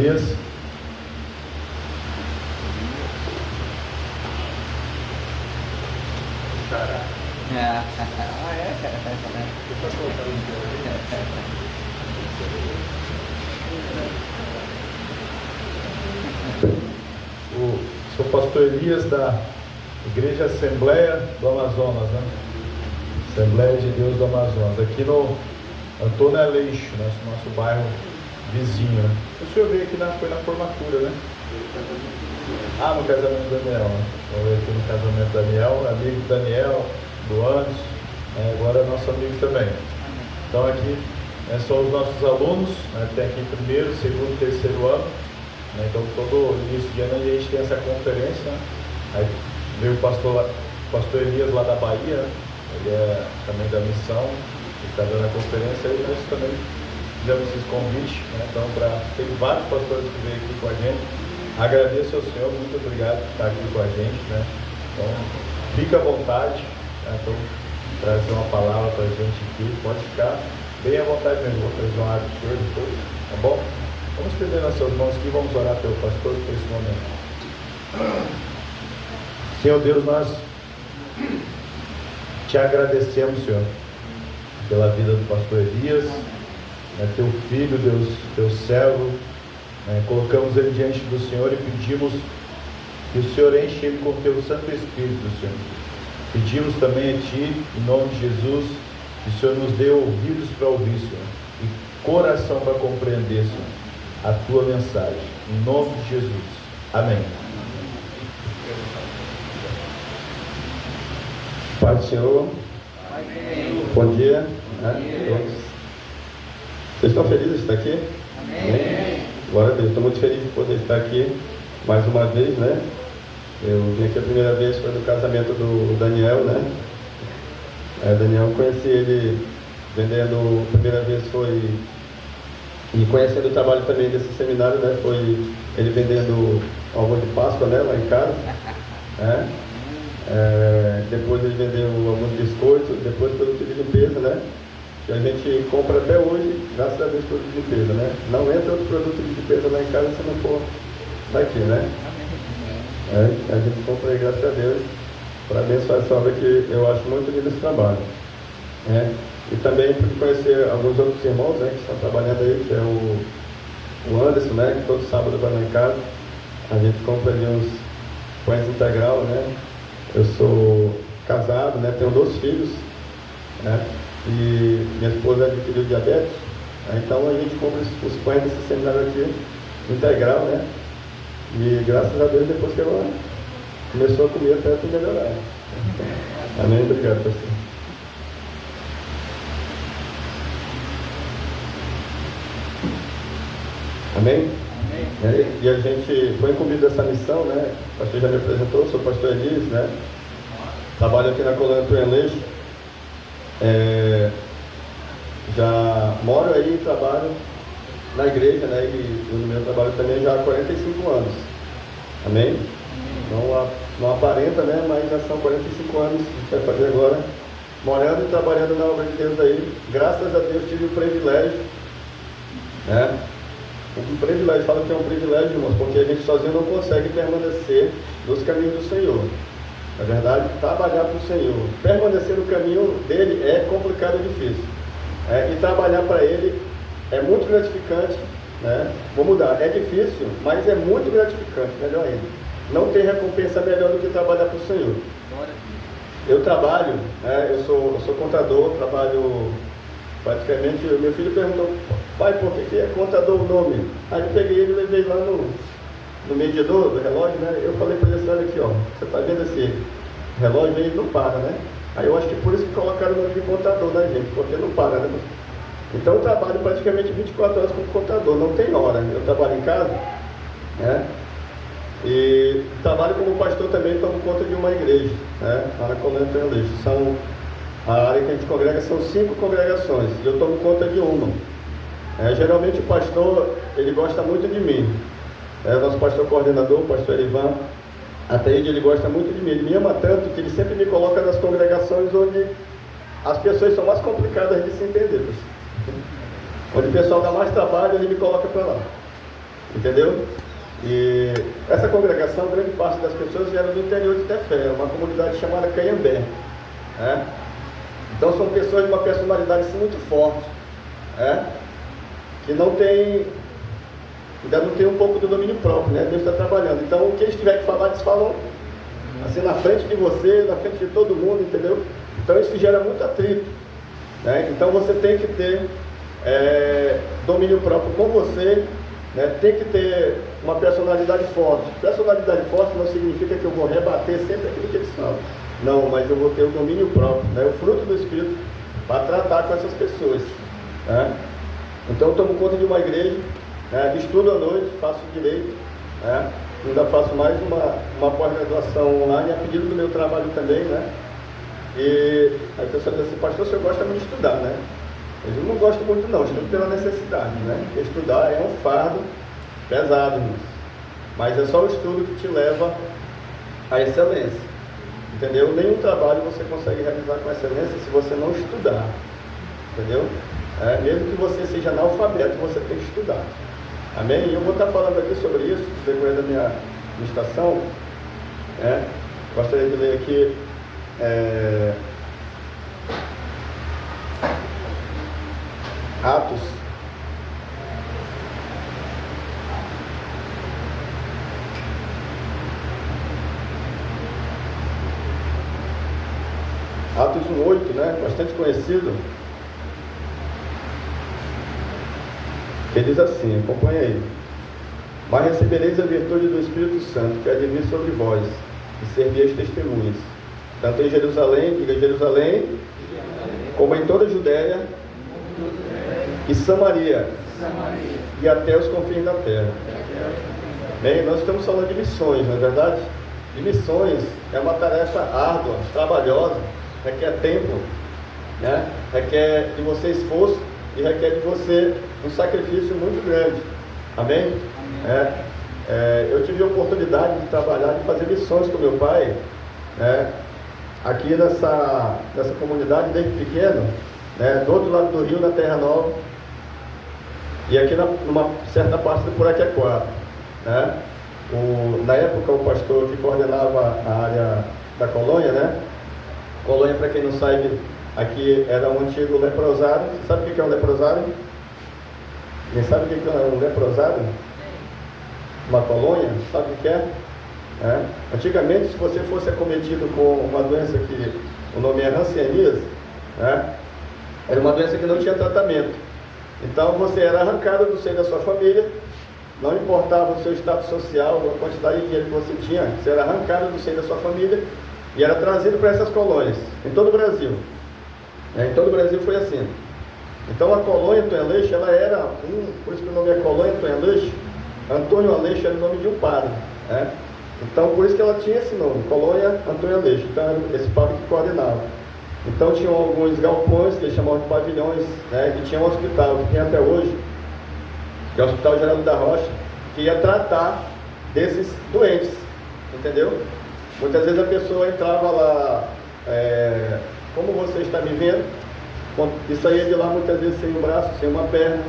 Elias. Sou pastor Elias da Igreja Assembleia do Amazonas, né? Assembleia de Deus do Amazonas, aqui no Antônio Aleixo, nosso bairro vizinho, né? O senhor veio aqui foi na formatura, né? No casamento do Daniel, né? Eu veio aqui no casamento do Daniel, amigo do Daniel, do Anderson, agora é nosso amigo também. Então aqui são os nossos alunos, né? Tem aqui primeiro, segundo, terceiro ano, né? Então todo início de ano a gente tem essa conferência, né? Aí veio o pastor Elias lá da Bahia, né? Ele é também da missão, ele está dando a conferência, e nós também fizemos esse convite, né? Então tem vários pastores que veio aqui com a gente. Agradeço ao Senhor, muito obrigado por estar aqui com a gente, né? Então fica à vontade, né? Então trazer uma palavra para a gente aqui, pode ficar bem à vontade mesmo. Vou trazer uma água do Senhor depois, tá bom? Vamos estender nas suas mãos aqui, vamos orar pelo pastor por esse momento. Senhor Deus, nós te agradecemos, Senhor, pela vida do pastor Elias, né, teu filho, Deus, teu servo, né, colocamos ele diante do Senhor e pedimos que o Senhor enche ele com o teu Santo Espírito, Senhor. Pedimos também a Ti, em nome de Jesus, que o Senhor nos dê ouvidos para ouvir, Senhor, e coração para compreender, Senhor, a Tua mensagem. Em nome de Jesus. Amém. Pai do Senhor, bom dia, né? Vocês estão felizes de estar aqui? Amém. Glória a Deus, estou muito feliz de poder estar aqui mais uma vez, né? Eu vim aqui a primeira vez, foi no casamento do Daniel, né? Daniel, conheci ele vendendo, a primeira vez foi, e conhecendo o trabalho também desse seminário, né? Foi ele vendendo ovo de Páscoa, né? Lá em casa, né? Depois ele vendeu alguns biscoitos, depois produto de limpeza, né? Que a gente compra até hoje, graças a Deus, produto de limpeza, né? Não entra outro produto de limpeza lá em casa se não for daqui, né? A gente compra aí, graças a Deus, para abençoar essa obra que eu acho muito lindo esse trabalho. E também pude conhecer alguns outros irmãos, né, que estão trabalhando aí, que é o Anderson, né? Que todo sábado vai lá em casa. A gente compra ali uns pães integral, né? Eu sou casado, né? Tenho 2 filhos, né? E minha esposa adquiriu diabetes, então a gente compra os pães desse seminário aqui, integral, né? E graças a Deus, depois que ela começou a comer, até tudo melhorar. Amém? Obrigado, pastor. Amém? Amém. E a gente foi incumbido dessa missão, né? O pastor já me apresentou, sou o pastor Elias, né? Trabalho aqui na colônia Antônio Aleixo. Já moro aí e trabalho na igreja, né? E no meu trabalho também já há 45 anos. Amém? Não aparenta, né? Mas já são 45 anos que a gente vai fazer agora, morando e trabalhando na obra de Deus aí. Graças a Deus tive o privilégio, né? Um privilégio, falo que é um privilégio, irmãos, porque a gente sozinho não consegue permanecer nos caminhos do Senhor. Na verdade, trabalhar para o Senhor, permanecer no caminho dele é complicado e difícil. E trabalhar para ele é muito gratificante, né? Vou mudar, é difícil, mas é muito gratificante, melhor ainda. Não tem recompensa melhor do que trabalhar para o Senhor. Eu trabalho, né? Eu sou contador, trabalho praticamente. Meu filho perguntou, pai, por que é contador o nome? Aí eu peguei ele e levei lá no medidor do relógio, né? Eu falei para ele, olha aqui, ó, você está vendo esse relógio, ele não para, né? Aí eu acho que por isso que colocaram o nome de contador, né, gente? Porque não para, né? Então eu trabalho praticamente 24 horas como contador, não tem hora. Eu trabalho em casa, né? E trabalho como pastor também, tomo conta de uma igreja, né? Lá na colônia Antônio Aleixo. A área que a gente congrega são 5 congregações, e eu tomo conta de uma. Geralmente o pastor, ele gosta muito de mim. O nosso pastor coordenador, o pastor Erivan, até ele gosta muito de mim. Ele me ama tanto que ele sempre me coloca nas congregações onde as pessoas são mais complicadas de se entender. Onde o pessoal dá mais trabalho, ele me coloca para lá. entendeu? E essa congregação, grande parte das pessoas era do interior de Tefé, uma comunidade chamada Caiambé, né? Então são pessoas de uma personalidade assim, muito forte, né? Que ainda não tem um pouco do domínio próprio, né? Deus está trabalhando. Então o que eles tiverem que falar, eles falam assim na frente de você, na frente de todo mundo, entendeu? Então isso gera muito atrito, né? Então você tem que ter domínio próprio com você, né? Tem que ter uma personalidade forte. Personalidade forte não significa que eu vou rebater sempre aquilo que eles falam. Não, mas eu vou ter o domínio próprio, né? O fruto do Espírito para tratar com essas pessoas, né? Então eu tomo conta de uma igreja, né? Estudo à noite, faço direito, né? Ainda faço mais uma pós-graduação online a pedido do meu trabalho também, né? E aí a pessoa diz assim, pastor, você gosta muito de estudar, né? Eu não gosto muito não, estudo pela necessidade, né? Porque estudar é um fardo pesado, irmãos. Mas é só o estudo que te leva à excelência, entendeu? Nenhum trabalho você consegue realizar com excelência se você não estudar, entendeu? Mesmo que você seja analfabeto, você tem que estudar. Amém? E eu vou estar falando aqui sobre isso, depois da minha ministração. Gostaria de ler aqui Atos. Atos 1:8, né? Bastante conhecido. Ele diz assim, acompanha aí. Mas recebereis a virtude do Espírito Santo, que há de vir sobre vós, e servieis testemunhas, tanto em Jerusalém, como em toda a Judéia e Samaria, e até os confins da terra. Bem, nós estamos falando de missões, não é verdade? E missões é uma tarefa árdua, trabalhosa, requer tempo, né? Requer de você esforço e requer de você um sacrifício muito grande. Amém? Eu tive a oportunidade de trabalhar, de fazer missões com meu pai, né? Aqui nessa comunidade desde pequeno, né? Do outro lado do rio, na Terra Nova, e aqui numa certa parte do Puraquequara, né? Na época o pastor que coordenava a área da colônia, né? Colônia, para quem não sabe, aqui era um antigo leprosário. Você sabe o que é um leprosário? Quem sabe o que é um leprosário? Uma colônia? Sabe o que é? Antigamente, se você fosse acometido com uma doença que o nome é hanseníase, né? Era uma doença que não tinha tratamento. Então você era arrancado do seio da sua família, não importava o seu status social, a quantidade de dinheiro que você tinha, você era arrancado do seio da sua família e era trazido para essas colônias, em todo o Brasil. Em todo o Brasil foi assim. Então a colônia Antônio Aleixo, ela era, por isso que o nome é colônia Antônio Aleixo. Antônio Aleixo era o nome de um padre, né? Então por isso que ela tinha esse nome, colônia Antônio Aleixo. Então era esse padre que coordenava. Então tinham alguns galpões, que eles chamavam de pavilhões, né? E tinha um hospital, que tem até hoje, que é o Hospital Geraldo da Rocha, que ia tratar desses doentes, entendeu? Muitas vezes a pessoa entrava lá, como você está me vendo, e saía de lá muitas vezes sem um braço, sem uma perna,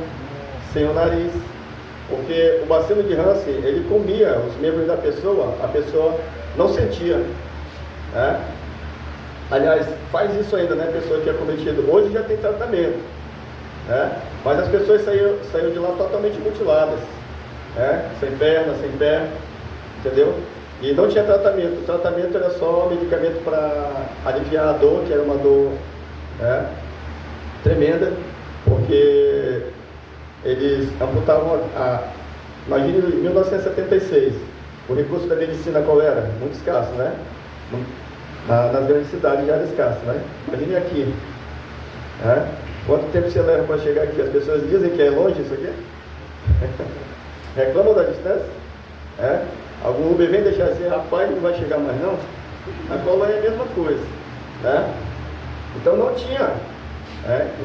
sem o nariz, porque o bacilo de Hansen, ele comia os membros da pessoa, a pessoa não sentia, né? Aliás, faz isso ainda, né? Pessoa que é cometida, hoje já tem tratamento, né? Mas as pessoas saíram de lá totalmente mutiladas, né? Sem perna, sem pé, entendeu? E não tinha tratamento. O tratamento era só medicamento para aliviar a dor, que era uma dor, né, tremenda, porque eles amputavam imagine em 1976, o recurso da medicina qual era? Muito escasso, né? Nas grandes cidades já era escasso, né? Imagine aqui, né? Quanto tempo você leva para chegar aqui? As pessoas dizem que é longe isso aqui? Reclamam da distância? Algum Uber vem deixar assim, rapaz, não vai chegar mais não? A colônia é a mesma coisa, né? Então não tinha.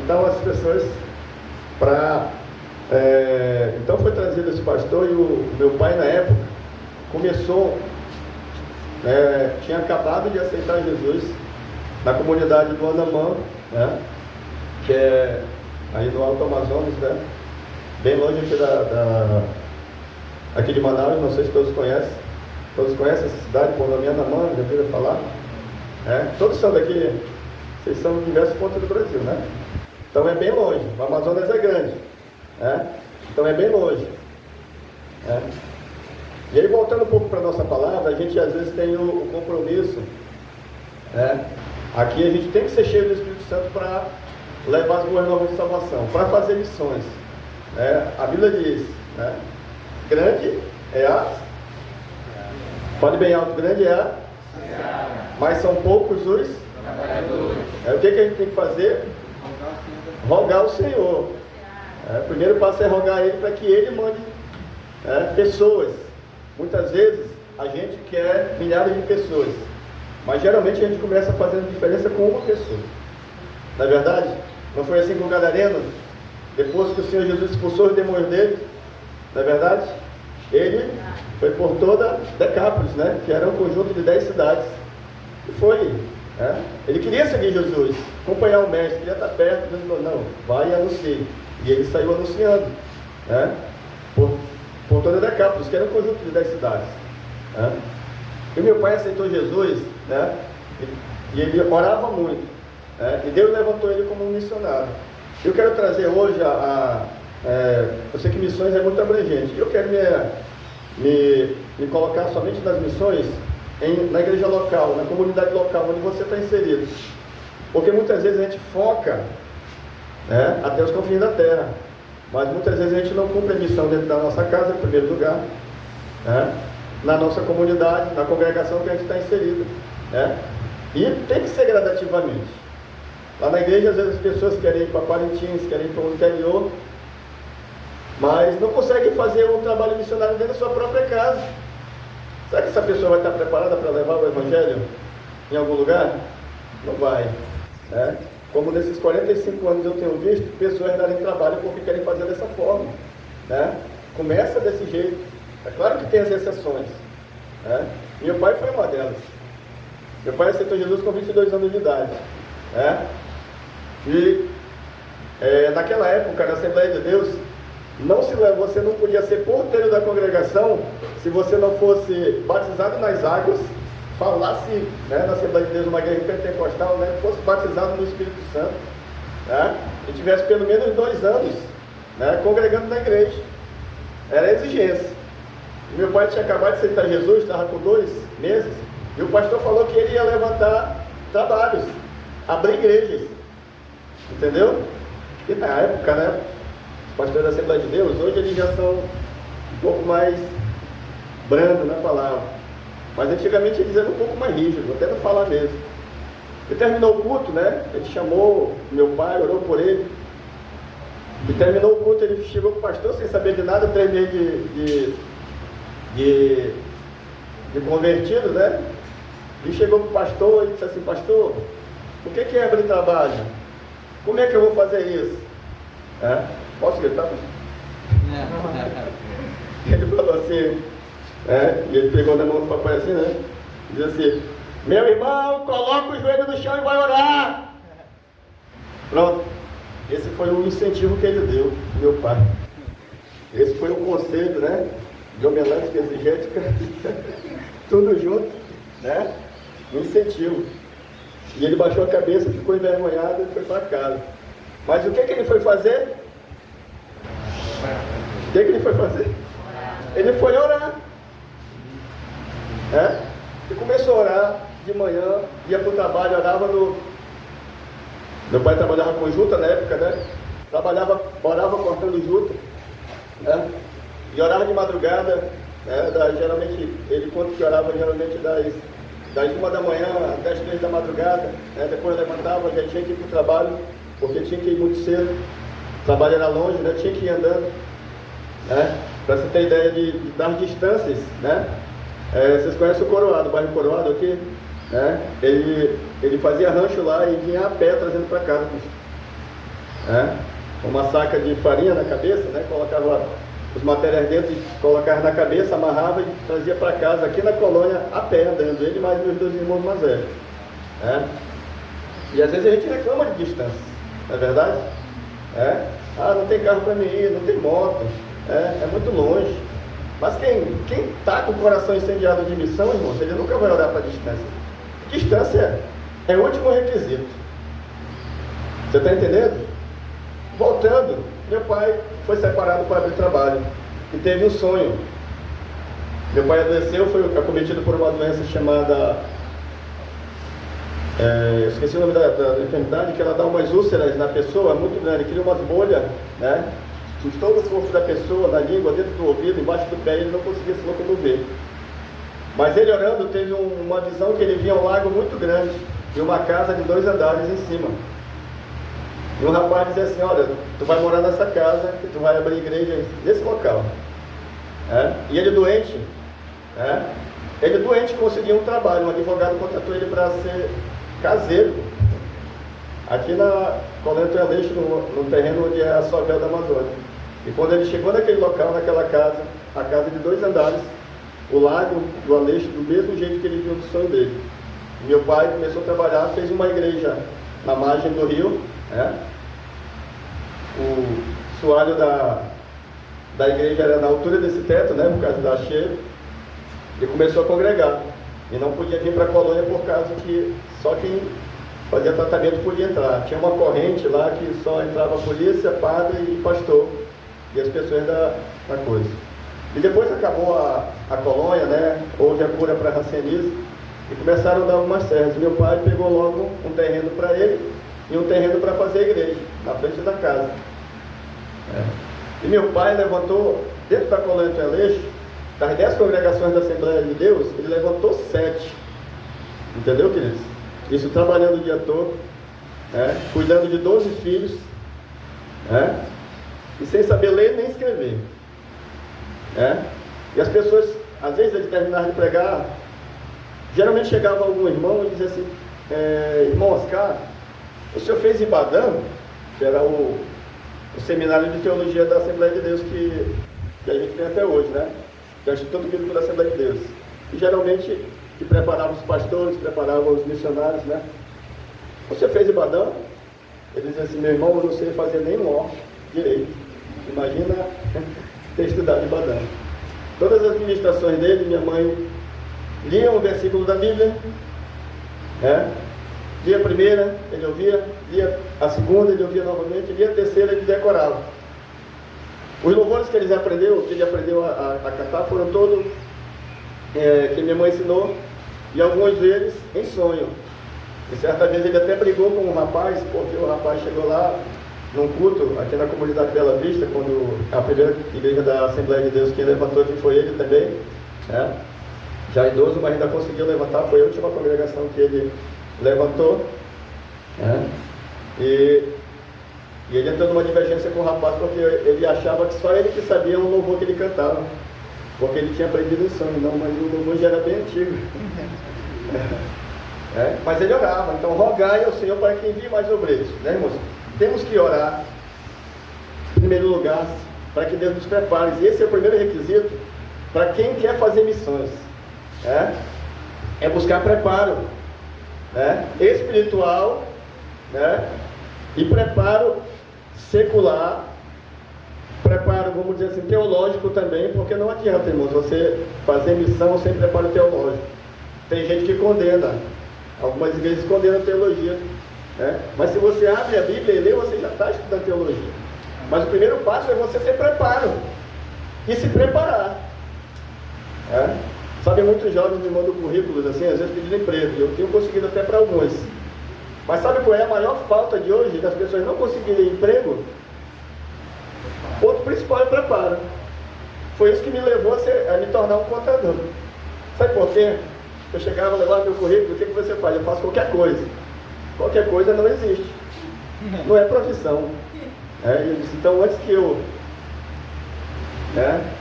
Então as pessoas então foi trazido esse pastor e o meu pai na época começou, tinha acabado de aceitar Jesus na comunidade do Anamã, né? Que é aí no Alto Amazonas, né? Bem longe aqui aqui de Manaus, não sei se todos conhecem. Todos conhecem essa cidade, Pondamiana Mãe, já ouviram falar? Todos são daqui, vocês são de diversos pontos do Brasil, né? Então é bem longe, o Amazonas é grande, então é bem longe. E aí, voltando um pouco para a nossa palavra, a gente às vezes tem o compromisso, aqui a gente tem que ser cheio do Espírito Santo para levar as boas novas de salvação, para fazer missões. A Bíblia diz, grande é a... Pode bem alto, grande é a... Mas são poucos os... O que a gente tem que fazer? Rogar o Senhor. O primeiro passo é rogar a Ele para que Ele mande pessoas. Muitas vezes a gente quer milhares de pessoas, mas geralmente a gente começa fazendo diferença com uma pessoa. Não é verdade? Não foi assim com o Gadareno? Depois que o Senhor Jesus expulsou os demônios dele, não é verdade? Ele foi por toda Decápolis, que era um conjunto de 10 cidades. E foi. Ele queria seguir Jesus, acompanhar o mestre, queria estar perto. Deus falou, não, vai e anuncie. E ele saiu anunciando, por toda Decápolis, que era um conjunto de 10 cidades. E meu pai aceitou Jesus, e ele orava muito, e Deus levantou ele como um missionário. Eu quero trazer hoje eu sei que missões é muito abrangente, eu quero me colocar somente nas missões na igreja local, na comunidade local, onde você está inserido. Porque muitas vezes a gente foca até os confins da terra, mas muitas vezes a gente não cumpre a missão dentro da nossa casa, em primeiro lugar, na nossa comunidade, na congregação que a gente está inserido. E tem que ser gradativamente. Lá na igreja, às vezes as pessoas querem ir para Parintins, querem ir para o interior, mas não conseguem fazer um trabalho missionário dentro da sua própria casa. Será que essa pessoa vai estar preparada para levar o Evangelho em algum lugar? Não vai. Como nesses 45 anos eu tenho visto pessoas darem trabalho porque querem fazer dessa forma. Começa desse jeito. É claro que tem as exceções. Meu pai foi uma delas. Meu pai aceitou Jesus com 22 anos de idade. Naquela época, na Assembleia de Deus, você não podia ser porteiro da congregação se você não fosse batizado nas águas, falasse na Assembleia de Deus, uma igreja pentecostal, fosse batizado no Espírito Santo, e tivesse pelo menos 2 anos congregando na igreja. Era a exigência. Meu pai tinha acabado de aceitar Jesus, estava com 2 meses, e o pastor falou que ele ia levantar trabalhos, abrir igrejas, entendeu? E na época, os pastores da Assembleia de Deus, hoje eles já são um pouco mais brandos na palavra, mas antigamente eles eram um pouco mais rígidos, até não falar mesmo. E terminou o culto, ele chamou meu pai, orou por ele, e terminou o culto, ele chegou para o pastor sem saber de nada, 3 meses de convertido, e chegou para o pastor e disse assim, pastor, o que é abrir trabalho? Como é que eu vou fazer isso? Posso gritar? Ele falou assim, e ele pegou na mão do papai assim, e disse assim, meu irmão, coloca o joelho no chão e vai orar. Pronto. Esse foi o incentivo que ele deu, meu pai. Esse foi o conselho, de homelética, exegética, tudo junto, um incentivo. E ele baixou a cabeça, ficou envergonhado e foi para casa. Mas o que ele foi fazer? O que ele foi fazer? Ele foi orar. E começou a orar de manhã, ia para o trabalho, orava no... Meu pai trabalhava com juta na época, orava cortando juta, e orava de madrugada, geralmente, ele conta que orava geralmente das 1 da manhã até as 3 da madrugada, depois levantava, já tinha que ir para o trabalho, porque tinha que ir muito cedo, o trabalho era longe, tinha que ir andando, para você ter ideia das distâncias, vocês conhecem o Coroado, o bairro Coroado aqui? Ele fazia rancho lá e vinha a pé trazendo para casa, uma saca de farinha na cabeça, colocava os materiais dentro, colocava na cabeça, amarrava e trazia para casa, aqui na colônia, a pé, andando, ele mais meus 2 irmãos mais velhos. E às vezes a gente reclama de distância, não é verdade? Não tem carro para mim ir, não tem moto, é muito longe. Mas quem está com o coração incendiado de missão, irmãos, ele nunca vai orar para a distância. Distância é o último requisito. Você está entendendo? Voltando, meu pai foi separado para abrir trabalho e teve um sonho. Meu pai adoeceu, foi acometido por uma doença chamada... eu esqueci o nome da enfermidade, que ela dá umas úlceras na pessoa muito grande, cria umas bolhas, né? Em todo o corpo da pessoa, na língua, dentro do ouvido, embaixo do pé, ele não conseguia se locomover. Mas ele orando, teve uma visão que ele via um lago muito grande e uma casa de 2 andares em cima. E um rapaz dizia assim: olha, tu vai morar nessa casa e tu vai abrir igreja nesse local. E ele doente, ele doente conseguiu um trabalho, um advogado contratou ele para ser caseiro, aqui na Colônia do Aleixo, no terreno onde é a Sovel da Amazônia. E quando ele chegou naquele local, naquela casa, a casa de 2 andares, o lago do Aleixo, do mesmo jeito que ele viu no sonho dele. E meu pai começou a trabalhar, fez uma igreja na margem do rio, o soalho da igreja era na altura desse teto, por causa da cheia, e começou a congregar. E não podia vir para a colônia por causa que só quem fazia tratamento podia entrar. Tinha uma corrente lá que só entrava polícia, padre e pastor, e as pessoas da coisa. E depois acabou a colônia, houve a cura para racianismo, e começaram a dar algumas terras. Meu pai pegou logo um terreno para ele e um terreno para fazer a igreja, na frente da casa. E meu pai levantou, dentro da colônia do Aleixo, das 10 congregações da Assembleia de Deus, ele levantou 7. Entendeu, queridos? Isso trabalhando o dia todo, cuidando de 12 filhos, e sem saber ler nem escrever. E as pessoas, às vezes, eles terminavam de pregar, geralmente chegava algum irmão e dizia assim: irmão Oscar, o senhor fez Ibadã, que era o seminário de teologia da Assembleia de Deus que a gente tem até hoje, que é o Instituto Bíblico da Assembleia de Deus. E geralmente, que preparavam os pastores, preparavam os missionários, Você fez Ibadã? Ele dizia assim: meu irmão, eu não sei fazer nem um direito. Imagina ter estudado Ibadã. Todas as ministrações dele, minha mãe lia um versículo da Bíblia, lia a primeira, ele ouvia, lia a segunda, ele ouvia novamente, lia a terceira, ele decorava. Os louvores que ele aprendeu a cantar foram todos que minha mãe ensinou, e alguns deles em sonho. E certa vez ele até brigou com um rapaz, porque o rapaz chegou lá num culto, aqui na comunidade Bela Vista, quando a primeira igreja da Assembleia de Deus, quem levantou aqui foi ele também, já idoso, mas ainda conseguiu levantar, foi a última congregação que ele levantou, e ele entrou numa divergência com o rapaz, porque ele achava que só ele que sabia o louvor que ele cantava, porque ele tinha aprendido em sonho. Não, mas o louvor já era bem antigo. Mas ele orava: então rogai ao Senhor para que envie mais obreiros, irmãos? Temos que orar, em primeiro lugar, para que Deus nos prepare. E esse é o primeiro requisito para quem quer fazer missões, é buscar preparo, espiritual, e preparo secular, preparo, vamos dizer assim, teológico também, porque não adianta, irmãos, você fazer missão sem preparo teológico. Tem gente que condena, algumas igrejas condenam a teologia, mas se você abre a Bíblia e lê, você já está estudando teologia. Mas o primeiro passo é você ter preparo e se preparar. Sabe, muitos jovens me mandam currículos assim, às vezes pedindo emprego, eu tenho conseguido até para alguns. Mas sabe qual é a maior falta de hoje, das pessoas não conseguirem emprego? O ponto principal é preparo. Foi isso que me levou a me tornar um contador. Sabe por quê? Eu chegava, levava meu currículo: o que você faz? Eu faço qualquer coisa. Qualquer coisa não existe. Não é profissão. Eu disse: então antes que eu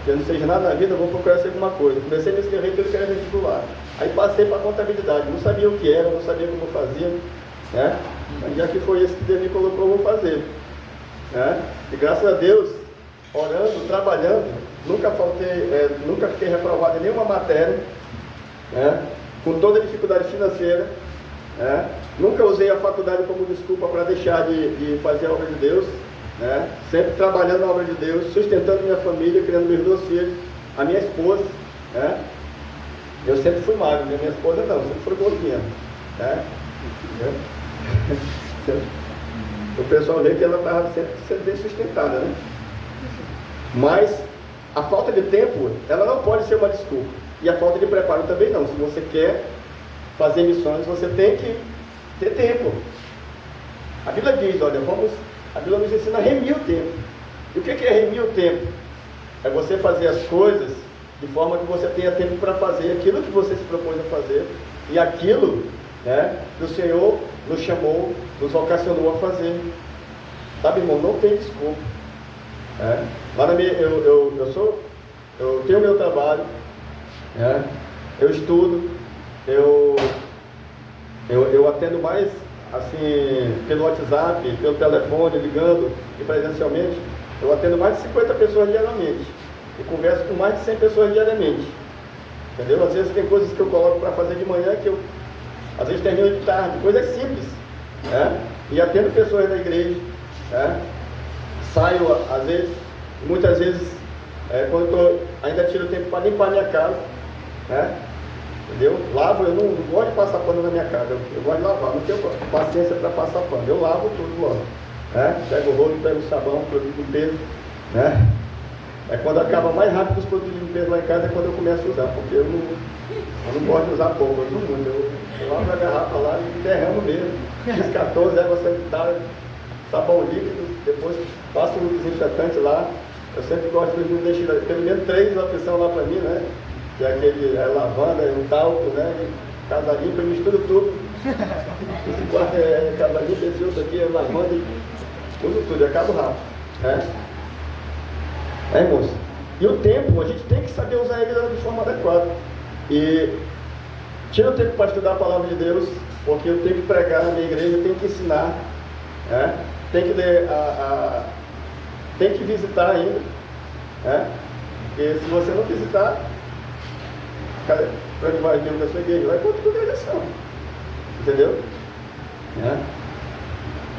não seja nada na vida, eu vou procurar ser alguma coisa. Comecei a me inscrever pelo que era vestibular. Aí passei para a contabilidade. Não sabia o que era, não sabia como fazia. Mas já que foi isso que Deus me colocou, eu vou fazer. E graças a Deus, orando, trabalhando, nunca fiquei reprovado em nenhuma matéria, com toda a dificuldade financeira, nunca usei a faculdade como desculpa para deixar de fazer a obra de Deus, sempre trabalhando na obra de Deus, sustentando minha família, criando meus 2 filhos, A minha esposa, né? Eu sempre fui magro, minha esposa não, sempre foi gordinha, né? O pessoal vê que ela estava sempre bem sustentada, né? Mas a falta de tempo, ela não pode ser uma desculpa. E a falta de preparo também não. Se você quer fazer missões, você tem que ter tempo. A Bíblia diz, olha, a Bíblia nos ensina a remir o tempo. E o que é remir o tempo? É você fazer as coisas de forma que você tenha tempo para fazer aquilo que você se propôs a fazer e aquilo, né, que o Senhor nos chamou, nos vocacionou a fazer. Sabe, irmão, não tem desculpa. Lá na minha, eu tenho meu trabalho, né, eu estudo, eu atendo mais assim pelo WhatsApp, pelo telefone, ligando e presencialmente. Eu atendo mais de 50 pessoas diariamente e converso com mais de 100 pessoas diariamente, entendeu? Às vezes tem coisas que eu coloco para fazer de manhã que eu às vezes termino de tarde, coisas simples, né? E atendo pessoas da igreja, né? Saio às vezes, muitas vezes quando eu ainda tiro tempo para limpar minha casa, né? Entendeu? Lavo, eu não gosto de passar pano na minha casa, eu gosto de lavar, não tenho paciência para passar pano, eu lavo tudo logo, né? Pego o rolo, pego o sabão, produto de limpeza, né? Quando acaba mais rápido os produtos de limpeza lá em casa é quando eu começo a usar, porque eu não gosto de usar pouco, eu uso muito, eu lavo a garrafa lá e derramo mesmo, X14, água sanitária, sabão líquido, depois passo um desinfetante lá. Eu sempre gosto de deixar pelo menos 3 opções lá para mim, né? Que é aquele lavanda, um talco, né? E casa limpa, eu misturo tudo. Esse quarto é casa limpa, esse outro aqui é lavanda, uso tudo, acabo rápido, né? Moço? E o tempo, a gente tem que saber usar ele de forma adequada. E tira o tempo para estudar a palavra de Deus, porque eu tenho que pregar na minha igreja, eu tenho que ensinar, né? Tem que ler tem que visitar ainda, né? Porque se você não visitar, para onde vai dentro da sua igreja? Vai contra a congregação, entendeu?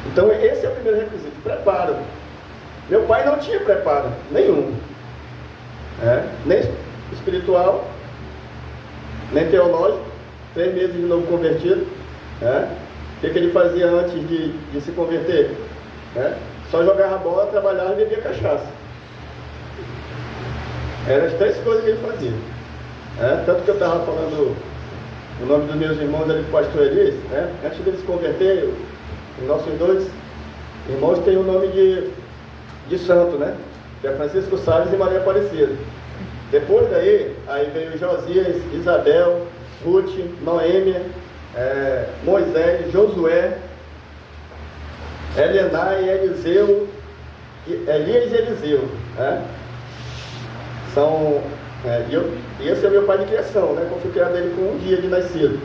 Então esse é o primeiro requisito, preparo. Meu pai não tinha preparo nenhum, nem espiritual, nem teológico, 3 meses de novo convertido, o que ele fazia antes de se converter? Só jogava bola, trabalhava e bebia cachaça. Eram as 3 coisas que ele fazia. Tanto que eu estava falando o nome dos meus irmãos ali, o pastor Elias, antes deles se converter, os nossos 2 irmãos têm o nome de santo, né? Que é Francisco Salles e Maria Aparecida. Depois daí, aí veio Josias, Isabel, Ruth, Noêmia, Moisés, Josué, Elenai, Eliseu, Elias e Eliseu, e esse é meu pai de criação, né? Eu fui criado ele com 1 dia de nascido.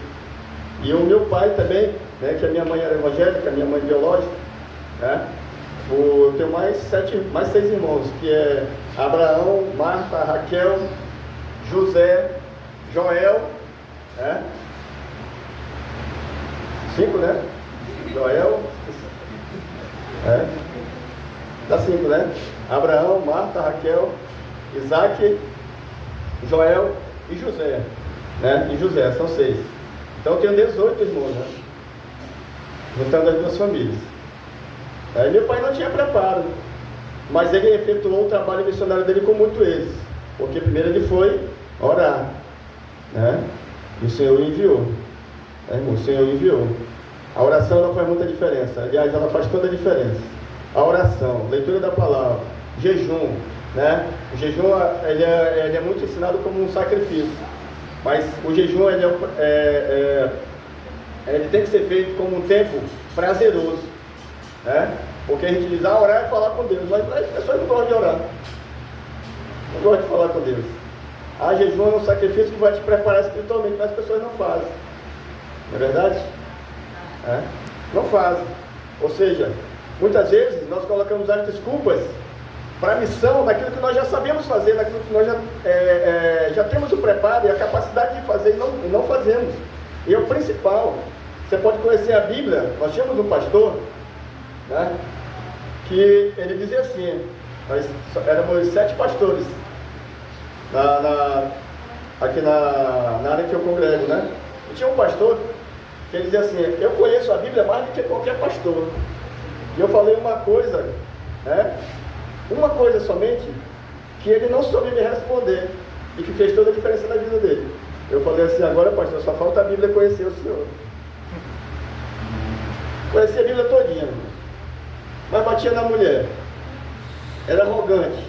E o meu pai também, né? Que a minha mãe era evangélica, a minha mãe biológica, eu tenho mais 6 irmãos, que é Abraão, Marta, Raquel, José, Joel, 5, né? Joel, dá 5, né? Abraão, Marta, Raquel, Isaac, Joel e José, né? E José, são 6. Então eu tenho 18 irmãos, né? Juntando as 2 famílias. Aí meu pai não tinha preparo, mas ele efetuou o trabalho missionário dele com muito êxito, porque primeiro ele foi orar, né? E o Senhor o enviou, irmão, o Senhor o enviou. A oração não faz muita diferença, aliás, ela faz toda a diferença. A oração, leitura da palavra, jejum, né? O jejum ele é muito ensinado como um sacrifício, mas o jejum ele tem que ser feito como um tempo prazeroso, né? Porque a gente diz, orar é falar com Deus, mas as pessoas não gostam de orar, não gostam de falar com Deus. Jejum é um sacrifício que vai te preparar espiritualmente, mas as pessoas não fazem, não é verdade? Não fazem. Ou seja, muitas vezes nós colocamos as desculpas para a missão daquilo que nós já sabemos fazer, daquilo que nós já temos o preparo e a capacidade de fazer e não fazemos. E é o principal. Você pode conhecer a Bíblia. Nós tínhamos um pastor, né, que ele dizia assim, nós éramos 7 pastores aqui na área que eu congrego, né? E tinha um pastor que ele dizia assim: eu conheço a Bíblia mais do que qualquer pastor. E eu falei uma coisa, né? Uma coisa somente, que ele não soube me responder e que fez toda a diferença na vida dele. Eu falei assim: agora, pastor, só falta a Bíblia conhecer o senhor. Conhecia a Bíblia todinha, mas batia na mulher, era arrogante,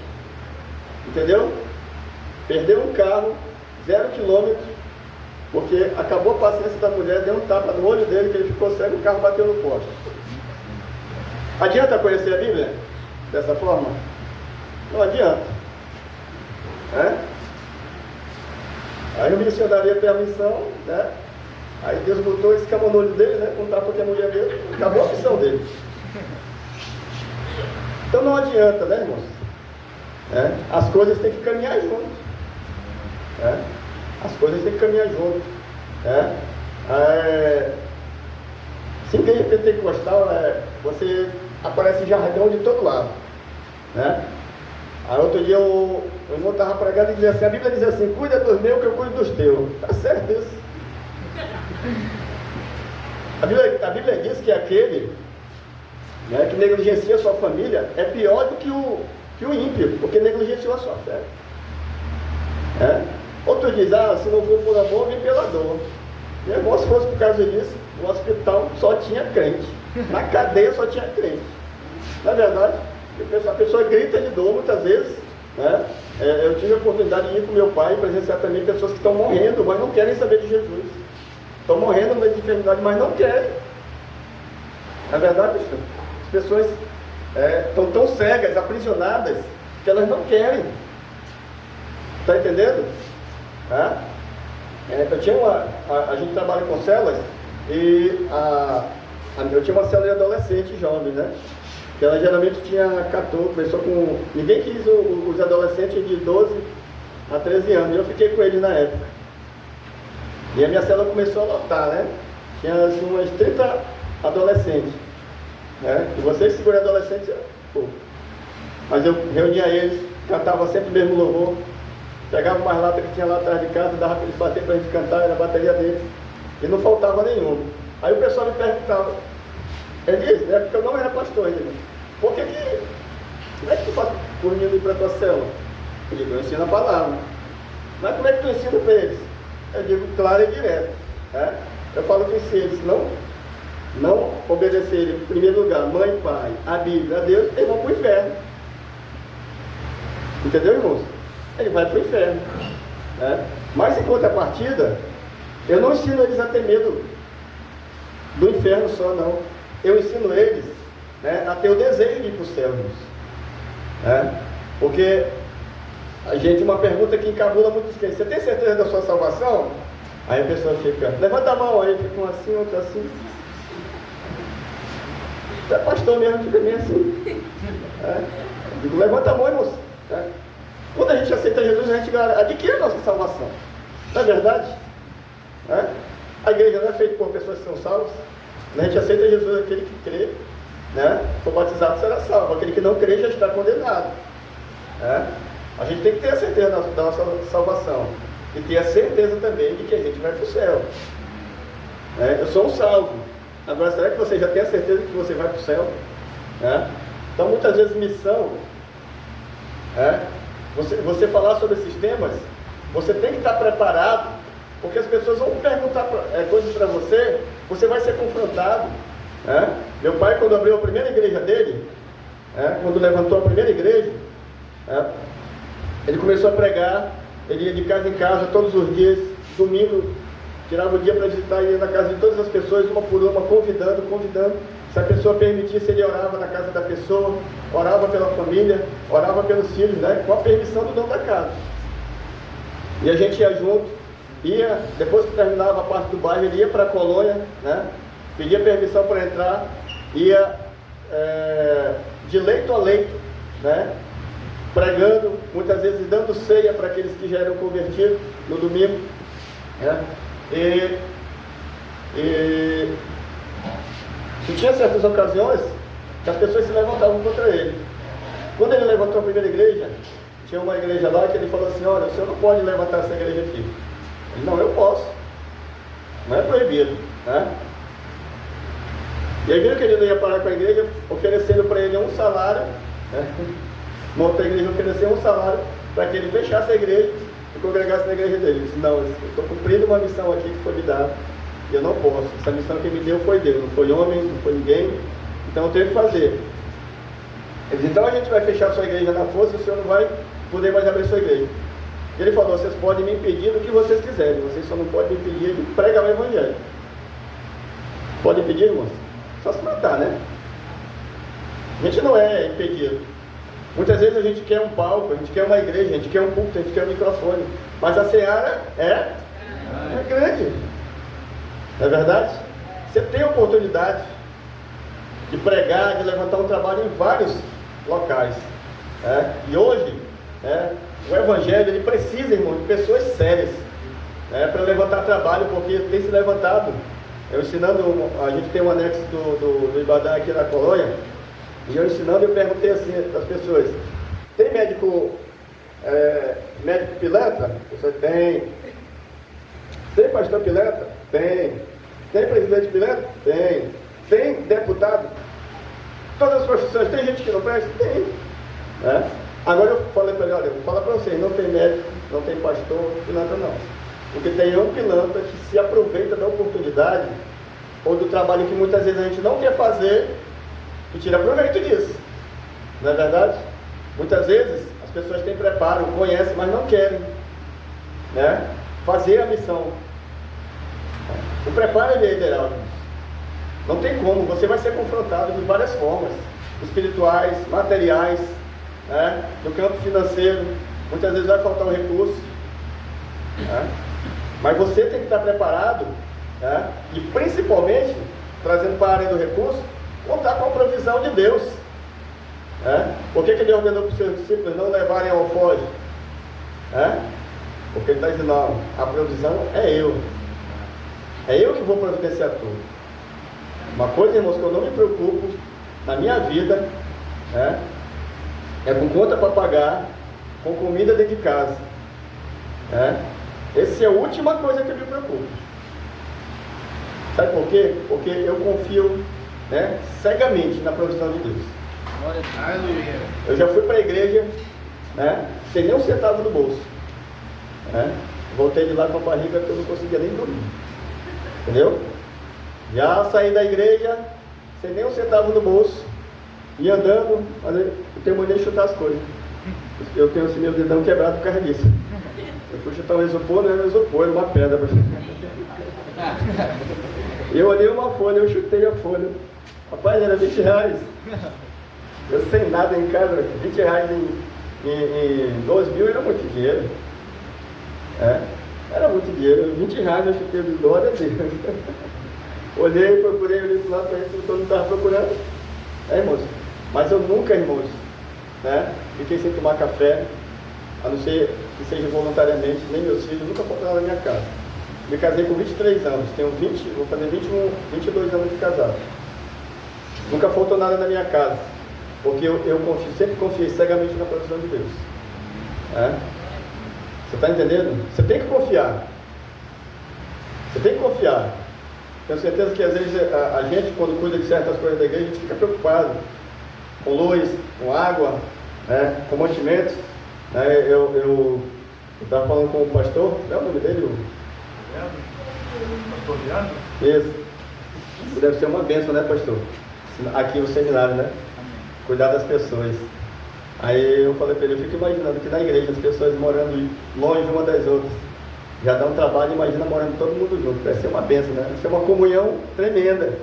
entendeu? Perdeu um carro, 0 quilômetro, porque acabou a paciência da mulher, deu um tapa no olho dele, que ele ficou cego, o carro bateu no poste. Adianta conhecer a Bíblia dessa forma? Não adianta. Aí o missionário daria permissão, né? Aí Deus botou esse cama no olho dele, né? Com um tapa que a mulher dele, acabou a missão dele. Então não adianta, né, irmãos? As coisas têm que caminhar juntos. As coisas têm que caminhar juntos. Se igreja pentecostal, você aparece jargão de todo lado, né? Aí outro dia o irmão estava pregando e dizia assim: a Bíblia diz assim: cuida dos meus que eu cuido dos teus. Está certo isso? A Bíblia diz que aquele, né, que negligencia a sua família é pior do que o ímpio, porque negligenciou a sua fé. Outro diz: se não for por amor, vem pela dor. Meu irmão, se fosse por causa disso, no hospital só tinha crente, na cadeia só tinha crente. Na verdade, a pessoa grita de dor muitas vezes, né? Eu tive a oportunidade de ir com meu pai e presenciar também pessoas que estão morrendo, mas não querem saber de Jesus. Estão morrendo de enfermidade, mas não querem. Na verdade, as pessoas estão tão cegas, aprisionadas, que elas não querem. Está entendendo? Eu tinha a gente trabalha com células e eu tinha uma célula de adolescentes jovens, né? Que ela geralmente tinha 14, começou com... Ninguém quis os adolescentes de 12 a 13 anos, e eu fiquei com eles na época. E a minha célula começou a lotar, né? Tinha assim, umas 30 adolescentes, né? E vocês seguram adolescentes, pouco. Mas eu reunia eles, cantava sempre o mesmo louvor, pegava umas latas que tinha lá atrás de casa, dava para eles bater para a gente cantar, era a bateria deles, e não faltava nenhum. Aí o pessoal me perguntava, ele disse, né, porque eu não era pastor ainda, como é que tu faz por mim ir para a tua célula? Eu digo: eu ensino a palavra. Mas como é que tu ensina para eles? Eu digo: claro e direto. Eu falo que se eles não obedecerem, em primeiro lugar, mãe, pai, a Bíblia, a Deus, eles vão para o inferno. Entendeu, irmãos? Ele vai para o inferno. Mas em contrapartida, eu não ensino eles a ter medo do inferno só, não. Eu ensino eles, né, a ter o desejo de ir para o céu, irmãos. Porque uma pergunta que encabula muitos crentes: você tem certeza da sua salvação? Aí a pessoa fica: levanta a mão, aí fica um assim, outro assim. Até pastor mesmo fica meio assim. Eu digo: levanta a mão, irmãos. Quando a gente aceita Jesus, a gente adquire a nossa salvação. Não é verdade? A igreja não é feita por pessoas que são salvas. A gente aceita Jesus, aquele que crê, né? For batizado será salvo. Aquele que não crê já está condenado. A gente tem que ter a certeza da nossa salvação e ter a certeza também de que a gente vai para o céu. Eu sou um salvo. Agora, será que você já tem a certeza de que você vai para o céu? Então, muitas vezes, missão, você falar sobre esses temas, você tem que estar preparado, porque as pessoas vão perguntar coisas para você, você vai ser confrontado. Meu pai, quando abriu a primeira igreja dele, quando levantou a primeira igreja, ele começou a pregar, ele ia de casa em casa todos os dias, domingo, tirava o dia para visitar, ia na casa de todas as pessoas, uma por uma, convidando. Se a pessoa permitisse, ele orava na casa da pessoa, orava pela família, orava pelos filhos, né? Com a permissão do dono da casa. E a gente ia junto, depois que terminava a parte do bairro, ele ia para a colônia, né? Pedia permissão para entrar, ia de leito a leito, né? Pregando, muitas vezes dando ceia para aqueles que já eram convertidos no domingo, né? E tinha certas ocasiões que as pessoas se levantavam contra ele. Quando ele levantou a primeira igreja, tinha uma igreja lá que ele falou assim, olha, o senhor não pode levantar essa igreja aqui. Ele, não, eu posso. Não é proibido, né? E aí viram que ele não ia parar com a igreja, oferecendo para ele um salário, né? Uma outra igreja ofereceu um salário para que ele fechasse a igreja e congregasse na igreja dele. Ele disse, não, eu estou cumprindo uma missão aqui que foi me dada e eu não posso. Essa missão que me deu foi Deus, não foi homem, não foi ninguém, então eu tenho que fazer. Ele disse, então a gente vai fechar a sua igreja na força e o senhor não vai poder mais abrir a sua igreja. E ele falou, vocês podem me impedir do que vocês quiserem, vocês só não podem me impedir de pregar o evangelho. Pode impedir, irmãos? Só se matar, né? A gente não é impedido. Muitas vezes a gente quer um palco, a gente quer uma igreja, a gente quer um púlpito, a gente quer um microfone. Mas a seara é grande. Não é verdade? Você tem a oportunidade de pregar, de levantar um trabalho em vários locais. E hoje, o evangelho ele precisa, irmão, de pessoas sérias para levantar trabalho, porque tem se levantado. Eu ensinando, a gente tem um anexo do Ibadã aqui na colônia, e eu ensinando, eu perguntei assim às pessoas, tem médico pilantra? Você tem. Tem pastor pilantra? Tem. Tem presidente pilantra? Tem. Tem deputado? Todas as profissões, tem gente que não presta? Tem. Agora eu falei para ele, olha, eu vou falar para vocês, não tem médico, não tem pastor, pilantra não. Porque tem um pilantra que se aproveita da oportunidade ou do trabalho que muitas vezes a gente não quer fazer e tira proveito disso. Não é verdade? Muitas vezes as pessoas têm preparo, conhecem, mas não querem fazer a missão. O preparo é ideal. Não tem como, você vai ser confrontado de várias formas, espirituais, materiais, no campo financeiro, muitas vezes vai faltar um recurso. Mas você tem que estar preparado, e principalmente, trazendo para a área do recurso, contar com a provisão de Deus. Por que ele ordenou para os seus discípulos não levarem ao alforje? Porque ele está dizendo, não, a provisão é eu. É eu que vou providenciar tudo. Uma coisa, irmãos, que eu não me preocupo na minha vida, é com conta para pagar, com comida dentro de casa. Essa é a última coisa que eu me preocupo. Sabe por quê? Porque eu confio cegamente na provisão de Deus. Eu já fui para a igreja sem nem um centavo no bolso. Voltei de lá com a barriga que eu não conseguia nem dormir. Entendeu? Já saí da igreja sem nem um centavo no bolso e andando, mas eu tenho mania de chutar as coisas. Eu tenho esse meu dedão quebrado por causa disso. Eu fui chutar um isopor, não era um isopor, era uma pedra. Eu olhei uma folha, eu chutei a folha. Rapaz, era 20 reais. Eu sem nada em casa, 20 reais em 12 mil era muito dinheiro. Era muito dinheiro. 20 reais eu chutei, glória a Deus. Olhei, procurei, olhei para o lado para ele, todo mundo estava procurando. Irmãos, mas eu nunca, irmãos, fiquei sem tomar café, a não ser que seja voluntariamente, nem meus filhos, nunca faltaram na minha casa. Me casei com 23 anos, tenho 20, vou fazer 22 anos de casado. Nunca faltou nada na minha casa, porque eu sempre confiei cegamente na provisão de Deus. Você está entendendo? Você tem que confiar. Você tem que confiar. Tenho certeza que às vezes a gente, quando cuida de certas coisas da igreja, a gente fica preocupado com luz, com água, com mantimentos. Eu estava falando com o pastor, qual é o nome dele? Pastor Leandro? Isso. Deve ser uma bênção, né, pastor? Aqui no seminário, né? Cuidar das pessoas. Aí eu falei para ele, eu fico imaginando que na igreja as pessoas morando longe uma das outras. Já dá um trabalho, imagina morando todo mundo junto. Deve ser uma bênção, né? Deve ser uma comunhão tremenda,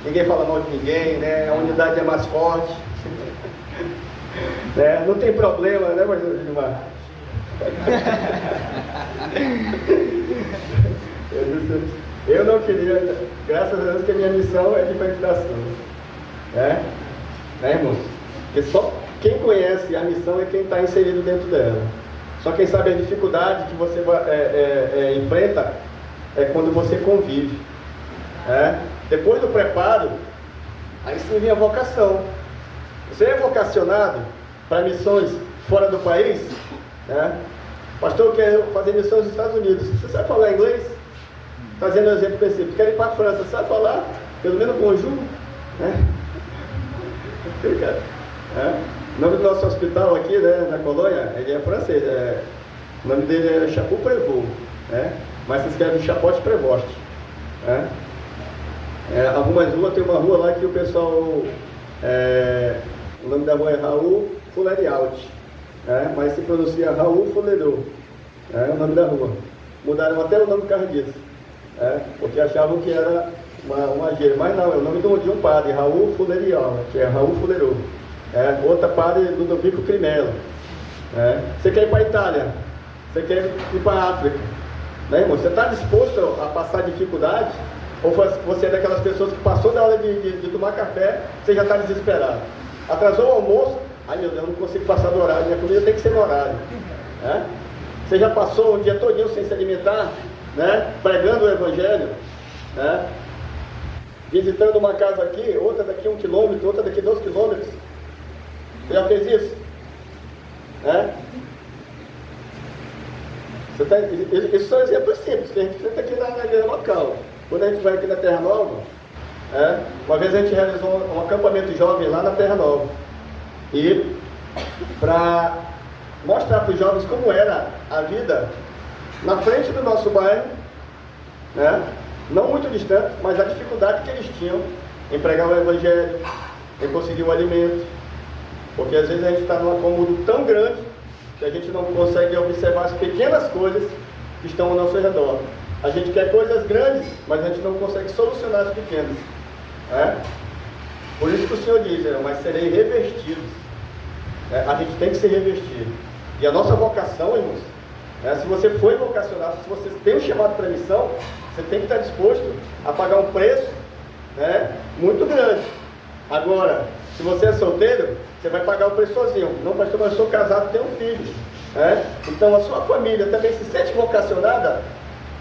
Ninguém fala mal de ninguém, A unidade é mais forte. Não tem problema, né, pastor Gilmar? Eu não queria, graças a Deus que a minha missão é de evangelização. Irmãos? Porque só quem conhece a missão é quem está inserido dentro dela. Só quem sabe a dificuldade que você enfrenta é quando você convive. Depois do preparo, aí sim vem a vocação. Você é vocacionado, para missões fora do país, né? Pastor, eu quero fazer missões nos Estados Unidos. Você sabe falar inglês? Fazendo um exemplo específico. Quero ir para a França. Você sabe falar? Pelo menos bonjour, né? O nome do nosso hospital aqui, né, na colônia, ele é francês. O nome dele é Chapeau Prévost, né? Mas se escreve Chapote Prévost, né? Algumas ruas, tem uma rua lá que o pessoal, o nome da rua é Raoul Fuleriaut, né? Mas se pronuncia Raoul Fulerot, é o nome da rua. Mudaram até o nome por causa disso, porque achavam que era uma gíria, mas não, é o nome de um padre, Raoul Fuleriaut, que é Raoul Fulerot. Outra padre, Ludovico Crimelo. Você quer ir para a Itália? Você quer ir para a África? Né, irmão? Você está disposto a passar dificuldade? Ou você é daquelas pessoas que passou da hora de tomar café, você já está desesperado? Atrasou o almoço, ai meu Deus, eu não consigo passar do horário, minha comida tem que ser no horário. Você já passou um dia todinho sem se alimentar, né? Pregando o Evangelho, né? Visitando uma casa aqui, outra daqui 1 quilômetro, outra daqui 2 quilômetros. Você já fez isso? Isso são exemplos simples, que a gente senta aqui na igreja local. Quando a gente vai aqui na Terra Nova, uma vez a gente realizou um acampamento jovem lá na Terra Nova. E para mostrar para os jovens como era a vida na frente do nosso bairro, né? Não muito distante, mas a dificuldade que eles tinham em pregar o Evangelho, em conseguir o alimento. Porque às vezes a gente está num acúmulo tão grande que a gente não consegue observar as pequenas coisas que estão ao nosso redor. A gente quer coisas grandes, mas a gente não consegue solucionar as pequenas. Por isso que o Senhor diz, mas serei revestidos. A gente tem que se revestir. E a nossa vocação, irmãos, se você foi vocacionado, se você tem um chamado para a missão, você tem que estar disposto a pagar um preço, muito grande. Agora, se você é solteiro, você vai pagar o preço sozinho. Não, pastor, mas eu sou casado e tenho um filho. Então a sua família também se sente vocacionada,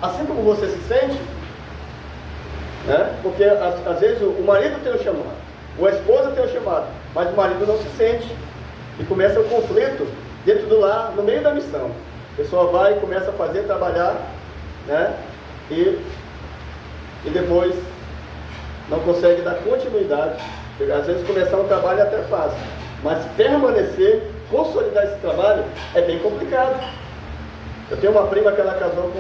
assim como você se sente, porque às vezes o marido tem um chamado, ou a esposa tem um chamado, mas o marido não se sente. E começa um conflito dentro do lar, no meio da missão. A pessoa vai e começa a fazer, trabalhar, e depois não consegue dar continuidade. Às vezes começar um trabalho é até fácil, mas permanecer, consolidar esse trabalho é bem complicado. Eu tenho uma prima que ela casou com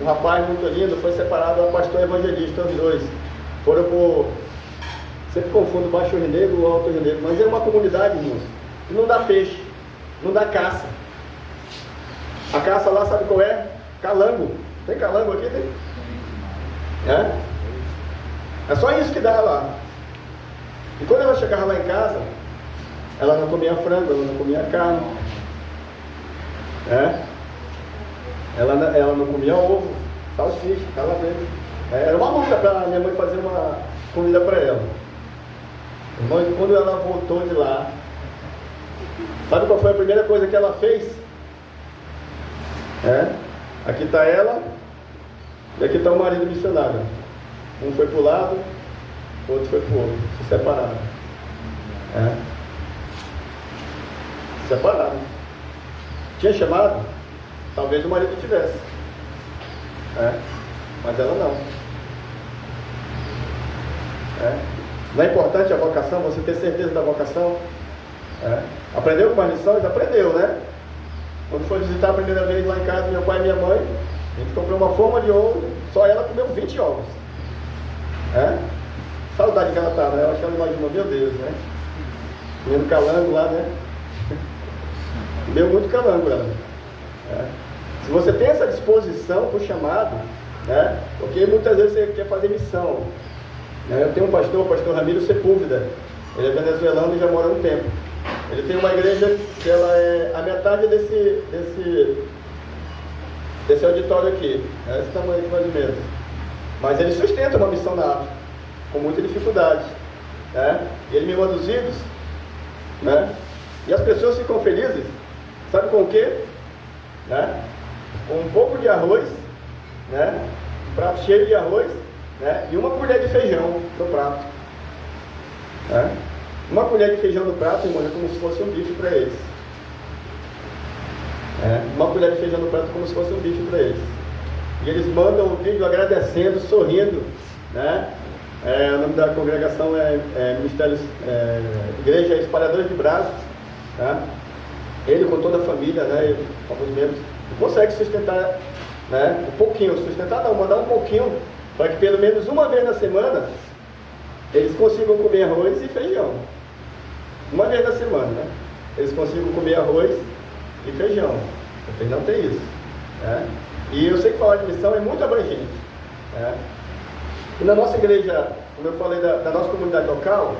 um rapaz muito lindo, foi separado a pastor evangelista, os dois. Foram por... Sempre confundo Baixo Rio Negro ou Alto Rio Negro, mas é uma comunidade, irmãos, que não dá peixe, não dá caça. A caça lá, sabe qual é? Calango. Tem calango aqui? Tem? É só isso que dá lá. E quando ela chegava lá em casa, ela não comia frango, ela não comia carne, ela não comia ovo, salsicha, calabresa. Era uma luta para minha mãe fazer uma comida para ela. Irmão, quando ela voltou de lá, sabe qual foi a primeira coisa que ela fez? Aqui está ela e aqui está o marido missionário. Um foi para o lado, o outro foi para o outro, se separaram. Separaram. Tinha chamado? Talvez o marido tivesse. Mas ela não. Não é importante a vocação, você ter certeza da vocação? Aprendeu com as lições? Aprendeu, né? Quando foi visitar a primeira vez lá em casa, meu pai e minha mãe, a gente comprou uma forma de ovo, só ela comeu 20 ovos. Saudade que ela estava, né? Eu acho que ela imaginou, meu Deus, né? Comendo calango lá, né? Deu muito calango ela. Se você tem essa disposição para o chamado, porque muitas vezes você quer fazer missão. Eu tenho um pastor, o pastor Ramiro Sepúlveda. Ele é venezuelano e já mora há um tempo. Ele tem uma igreja que ela é a metade desse auditório aqui, esse tamanho aqui mais ou menos. Mas ele sustenta uma missão na África, com muita dificuldade. E ele me manda os vídeos, e as pessoas ficam felizes, sabe com o quê? Com um pouco de arroz, um prato cheio de arroz, e uma colher de feijão no prato. Uma colher de feijão no prato, irmão, é como se fosse um bife para eles. Uma colher de feijão no prato como se fosse um bife para eles. E eles mandam um vídeo agradecendo, sorrindo, né? O nome da congregação é Ministério, Igreja Espalhadores de Braços, tá? Ele com toda a família, né? Ele, alguns membros, consegue sustentar, né? Um pouquinho, sustentar não, mandar um pouquinho, para que pelo menos uma vez na semana eles consigam comer arroz e feijão. Uma vez na semana, né? Eles consigam comer arroz e feijão. Vocês não tem isso, né? E eu sei que falar de missão é muito abrangente, né? E na nossa igreja, como eu falei da nossa comunidade local,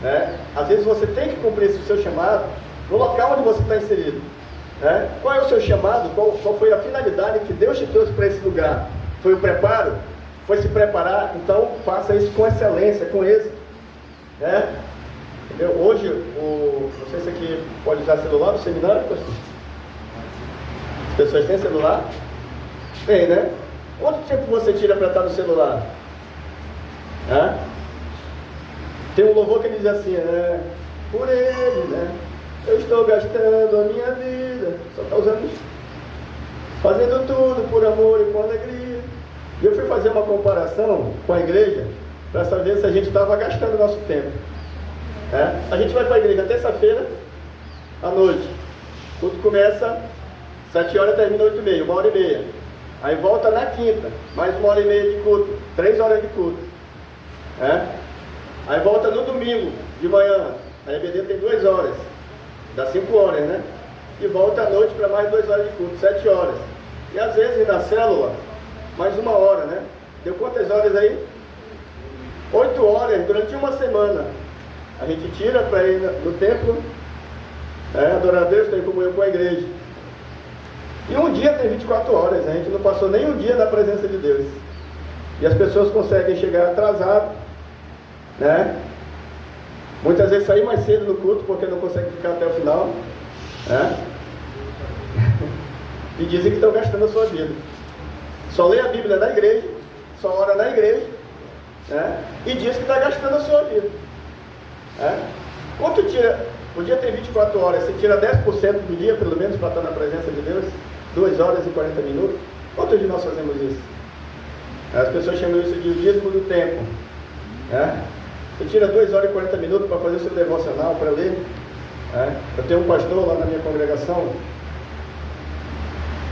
né? Às vezes você tem que cumprir esse seu chamado no local onde você está inserido, né? Qual é o seu chamado? Qual foi a finalidade que Deus te trouxe para esse lugar? Foi o preparo? Foi se preparar? Então faça isso com excelência, com êxito, né? Entendeu? Hoje, não sei se aqui pode usar celular no seminário, pastor? As pessoas têm celular? Tem, né? Quanto tempo você tira para estar no celular? Tem um louvor que ele diz assim, né? Por ele, né? Eu estou gastando a minha vida. Só está usando isso. Fazendo tudo por amor e com alegria. E eu fui fazer uma comparação com a igreja para saber se a gente estava gastando o nosso tempo. A gente vai para a igreja terça-feira à noite. O culto começa 7 horas, termina 8h30, 1h30. Aí volta na quinta, mais 1h30 de culto, 3 horas de culto. Aí volta no domingo de manhã. A EBD tem 2 horas, dá 5 horas, né? E volta à noite para mais 2 horas de culto, 7 horas. E às vezes na célula, mais 1 hora, né? Deu quantas horas aí? 8 horas durante uma semana. A gente tira para ir no templo, adorar a Deus, ter comunhão com a igreja. E um dia tem 24 horas, a gente não passou nem um dia na presença de Deus. E as pessoas conseguem chegar atrasado, né? Muitas vezes sair mais cedo no culto porque não conseguem ficar até o final, né? E dizem que estão gastando a sua vida. Só lê a Bíblia na igreja, só ora na igreja, né? E diz que está gastando a sua vida. Quanto tira? O dia tem 24 horas, você tira 10% do dia, pelo menos, para estar na presença de Deus, 2 horas e 40 minutos. Quantos de nós fazemos isso? As pessoas chamam isso de dízimo do tempo. Você tira 2 horas e 40 minutos para fazer o seu devocional, para ler. Eu tenho um pastor lá na minha congregação,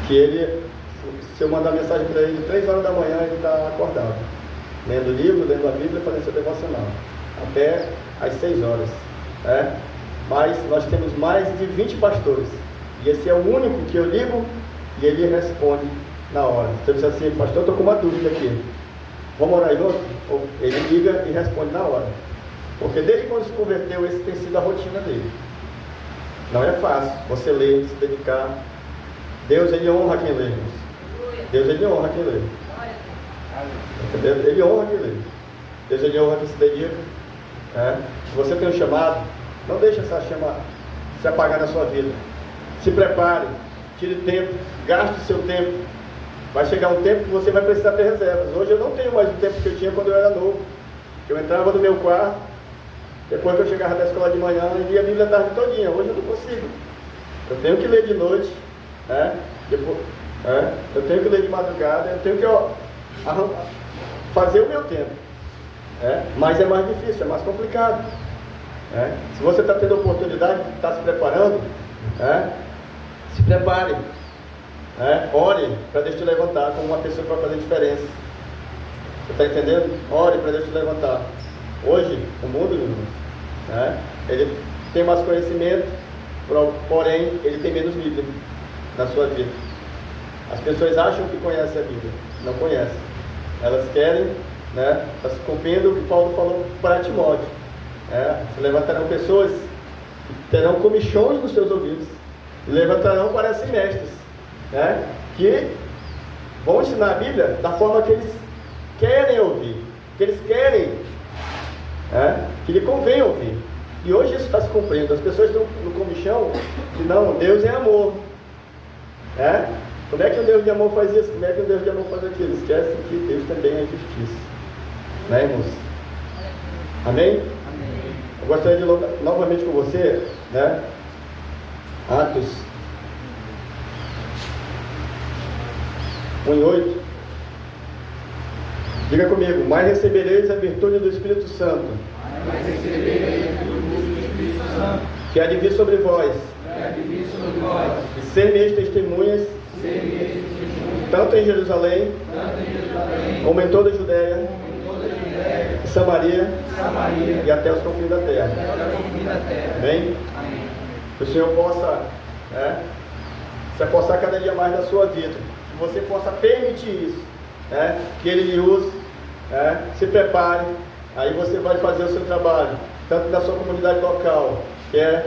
que ele, se eu mandar mensagem para ele 3 horas da manhã, ele está acordado, lendo livro, lendo a Bíblia, fazendo seu devocional, até às 6 horas. Mas nós temos mais de 20 pastores, e esse é o único que eu ligo e ele responde na hora. Se eu disser assim, pastor, eu estou com uma dúvida aqui, vamos orar junto? Ele liga e responde na hora, porque desde quando se converteu, esse tem sido a rotina dele. Não é fácil você ler, se dedicar. Deus, ele honra quem lê, irmãos. Deus, ele honra quem lê. Ele honra quem lê. Deus, ele honra quem se dedica. Se você tem um chamado, não deixe essa chama se apagar na sua vida. Se prepare, tire tempo, gaste seu tempo. Vai chegar um tempo que você vai precisar ter reservas. Hoje eu não tenho mais o tempo que eu tinha quando eu era novo. Eu entrava no meu quarto, depois que eu chegava da escola de manhã, e lia a Bíblia a tarde todinha. Hoje eu não consigo. Eu tenho que ler de noite, eu tenho que ler de madrugada, eu tenho que fazer o meu tempo. Mas é mais difícil, é mais complicado. Se você está tendo a oportunidade, está se preparando, se prepare. Ore para Deus te levantar como uma pessoa que vai fazer diferença. Você está entendendo? Ore para Deus te levantar. Hoje, o mundo, ele tem mais conhecimento, porém, ele tem menos Bíblia na sua vida. As pessoas acham que conhecem a Bíblia, não conhecem. Elas querem, está se cumprindo o que Paulo falou para Timóteo. Se levantarão pessoas que terão comichões nos seus ouvidos, e levantarão, parecem mestres, que vão ensinar a Bíblia da forma que eles querem ouvir, que eles querem, que lhe convém ouvir. E hoje isso está se cumprindo. As pessoas estão no comichão de não, Deus é amor. Como é que o Deus de amor faz isso? Como é que o Deus de amor faz aquilo? Esquecem que Deus também é justiça. Irmãos? Amém? Eu gostaria de ler novamente com você, né? Atos 1:8. Diga comigo: mas recebereis a virtude do Espírito Santo, que há de vir sobre vós, e ser-me-eis testemunhas, tanto em Jerusalém, como em toda a Judéia, e Samaria, e até os confins da terra. Amém? Que o Senhor possa se apossar cada dia mais da sua vida, que você possa permitir isso, que Ele lhe use, se prepare, aí você vai fazer o seu trabalho, tanto na sua comunidade local, que é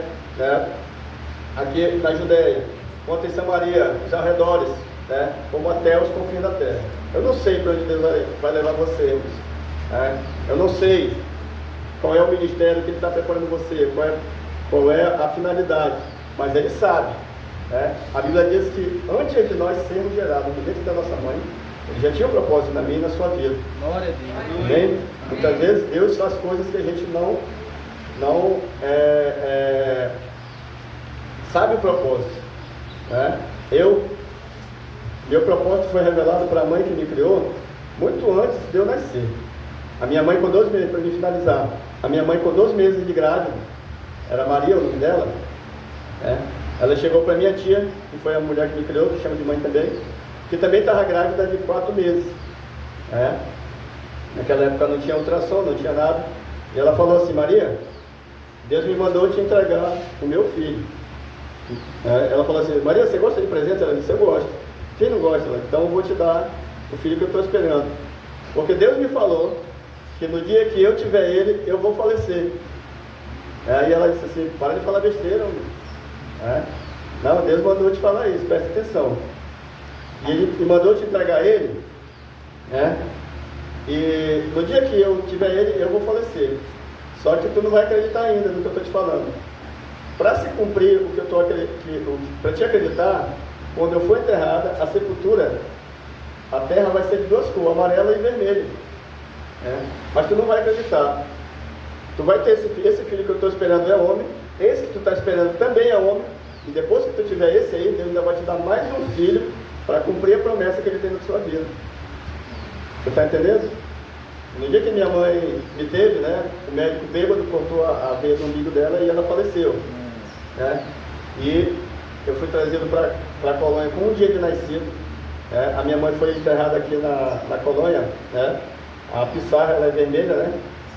aqui na Judéia, quanto em Samaria, os arredores, como até os confins da terra. Eu não sei para onde Deus vai levar você, eu não sei qual é o ministério que Ele está preparando você, qual é a finalidade, mas Ele sabe. A Bíblia diz que antes de nós sermos gerados no ventre da nossa mãe, Ele já tinha um propósito na minha e na sua vida. Glória a Deus. Amém? Muitas vezes Deus faz coisas que a gente não sabe o propósito. Meu propósito foi revelado para a mãe que me criou muito antes de eu nascer. A minha mãe com 12 meses, para me finalizar, a minha mãe com 12 meses de grávida, era Maria o nome dela, ela chegou para minha tia, que foi a mulher que me criou, que chama de mãe também, que também estava grávida de 4 meses. Naquela época não tinha ultrassom, não tinha nada, e ela falou assim: Maria, Deus me mandou te entregar o meu filho. Ela falou assim: Maria, você gosta de presente? Ela disse: eu gosto. Quem não gosta? Então eu vou te dar o filho que eu estou esperando, porque Deus me falou que no dia que eu tiver ele, eu vou falecer. Aí ela disse assim: para de falar besteira, não, Deus mandou te falar isso, presta atenção. E Ele mandou te entregar ele, e no dia que eu tiver ele, eu vou falecer. Só que tu não vai acreditar ainda no que eu estou te falando. Para se cumprir o que eu estou acreditando, para te acreditar, quando eu for enterrada, a sepultura, a terra vai ser de 2 cores, amarela e vermelha. Mas tu não vai acreditar. Tu vai ter esse filho que eu estou esperando é homem, esse que tu está esperando também é homem, e depois que tu tiver esse aí, Deus ainda vai te dar mais um filho para cumprir a promessa que Ele tem na sua vida. Você está entendendo? No dia que minha mãe me teve, o médico bêbado cortou a veia do umbigo dela e ela faleceu. E eu fui trazido para a colônia com um dia de nascido. A minha mãe foi enterrada aqui na colônia. A pissarra ela é vermelha,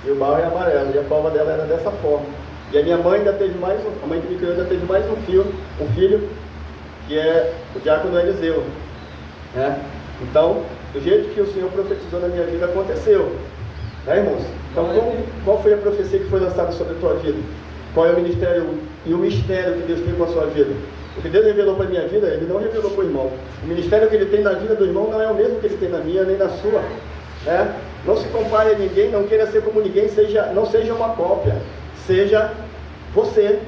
e o barro é amarelo, e a cova dela era dessa forma. E a minha mãe ainda teve a mãe que me criou ainda teve mais um filho, que é o diácono Eliseu. Então, do jeito que o Senhor profetizou na minha vida, aconteceu. Irmãos? Então, qual foi a profecia que foi lançada sobre a tua vida? Qual é o ministério e o mistério que Deus tem com a sua vida? O que Deus revelou para a minha vida, Ele não revelou para o irmão. O ministério que Ele tem na vida do irmão não é o mesmo que Ele tem na minha, nem na sua. Não se compare a ninguém, não queira ser como ninguém, não seja uma cópia, seja você.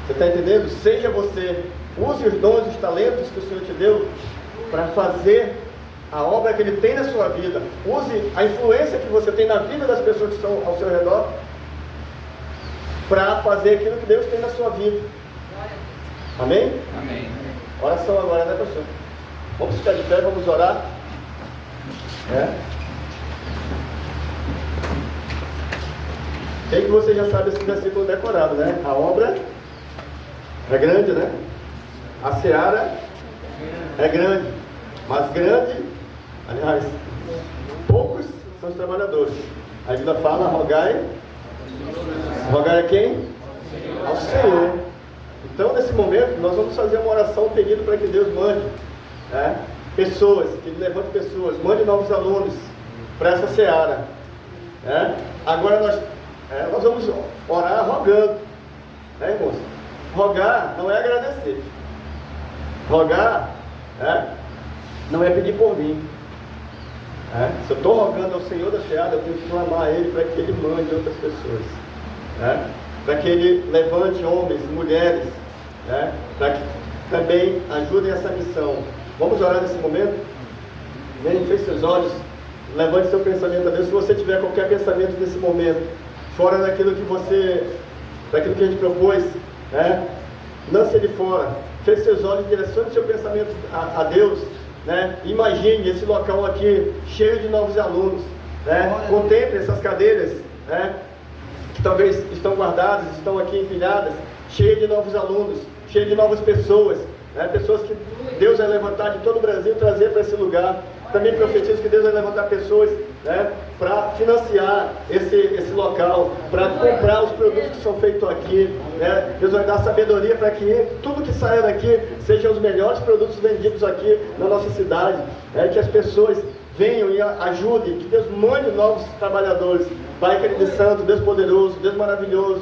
Você está entendendo? Seja você. Use os dons, os talentos que o Senhor te deu para fazer a obra que Ele tem na sua vida. Use a influência que você tem na vida das pessoas que estão ao seu redor para fazer aquilo que Deus tem na sua vida. Amém? Amém. Oração agora, pastor? Vamos ficar de pé, vamos orar. Sei que você já sabe esse versículo decorado, A obra é grande, A seara é grande, mas grande, aliás, poucos são os trabalhadores. A Bíblia fala: rogai a quem? Ao Senhor. Então, nesse momento, nós vamos fazer uma oração pedindo para que Deus mande pessoas, que Ele levante pessoas, mande novos alunos para essa seara. Agora nós vamos orar rogando, irmãos? Rogar não é agradecer. Rogar não é pedir por mim. Se eu estou rogando ao Senhor da seara, eu tenho que clamar a Ele para que Ele mande outras pessoas, para que Ele levante homens, mulheres, para que também ajudem essa missão. Vamos orar nesse momento? Vem, feche seus olhos, levante seu pensamento a Deus. Se você tiver qualquer pensamento nesse momento fora daquilo que a gente propôs, né? Lance ele fora, feche seus olhos, direcione seu pensamento a Deus, né? Imagine esse local aqui cheio de novos alunos, né? Contemple essas cadeiras, né? Que talvez estão guardadas, estão aqui empilhadas, cheias de novos alunos, cheias de novas pessoas, né? Pessoas que Deus vai levantar de todo o Brasil e trazer para esse lugar. Também profetizo que Deus vai levantar pessoas, né, para financiar esse local, para comprar os produtos que são feitos aqui, né? Deus vai dar sabedoria para que tudo que saia daqui sejam os melhores produtos vendidos aqui na nossa cidade, né? Que as pessoas venham e ajudem, que Deus mande novos trabalhadores. Pai querido e santo, Deus poderoso, Deus maravilhoso,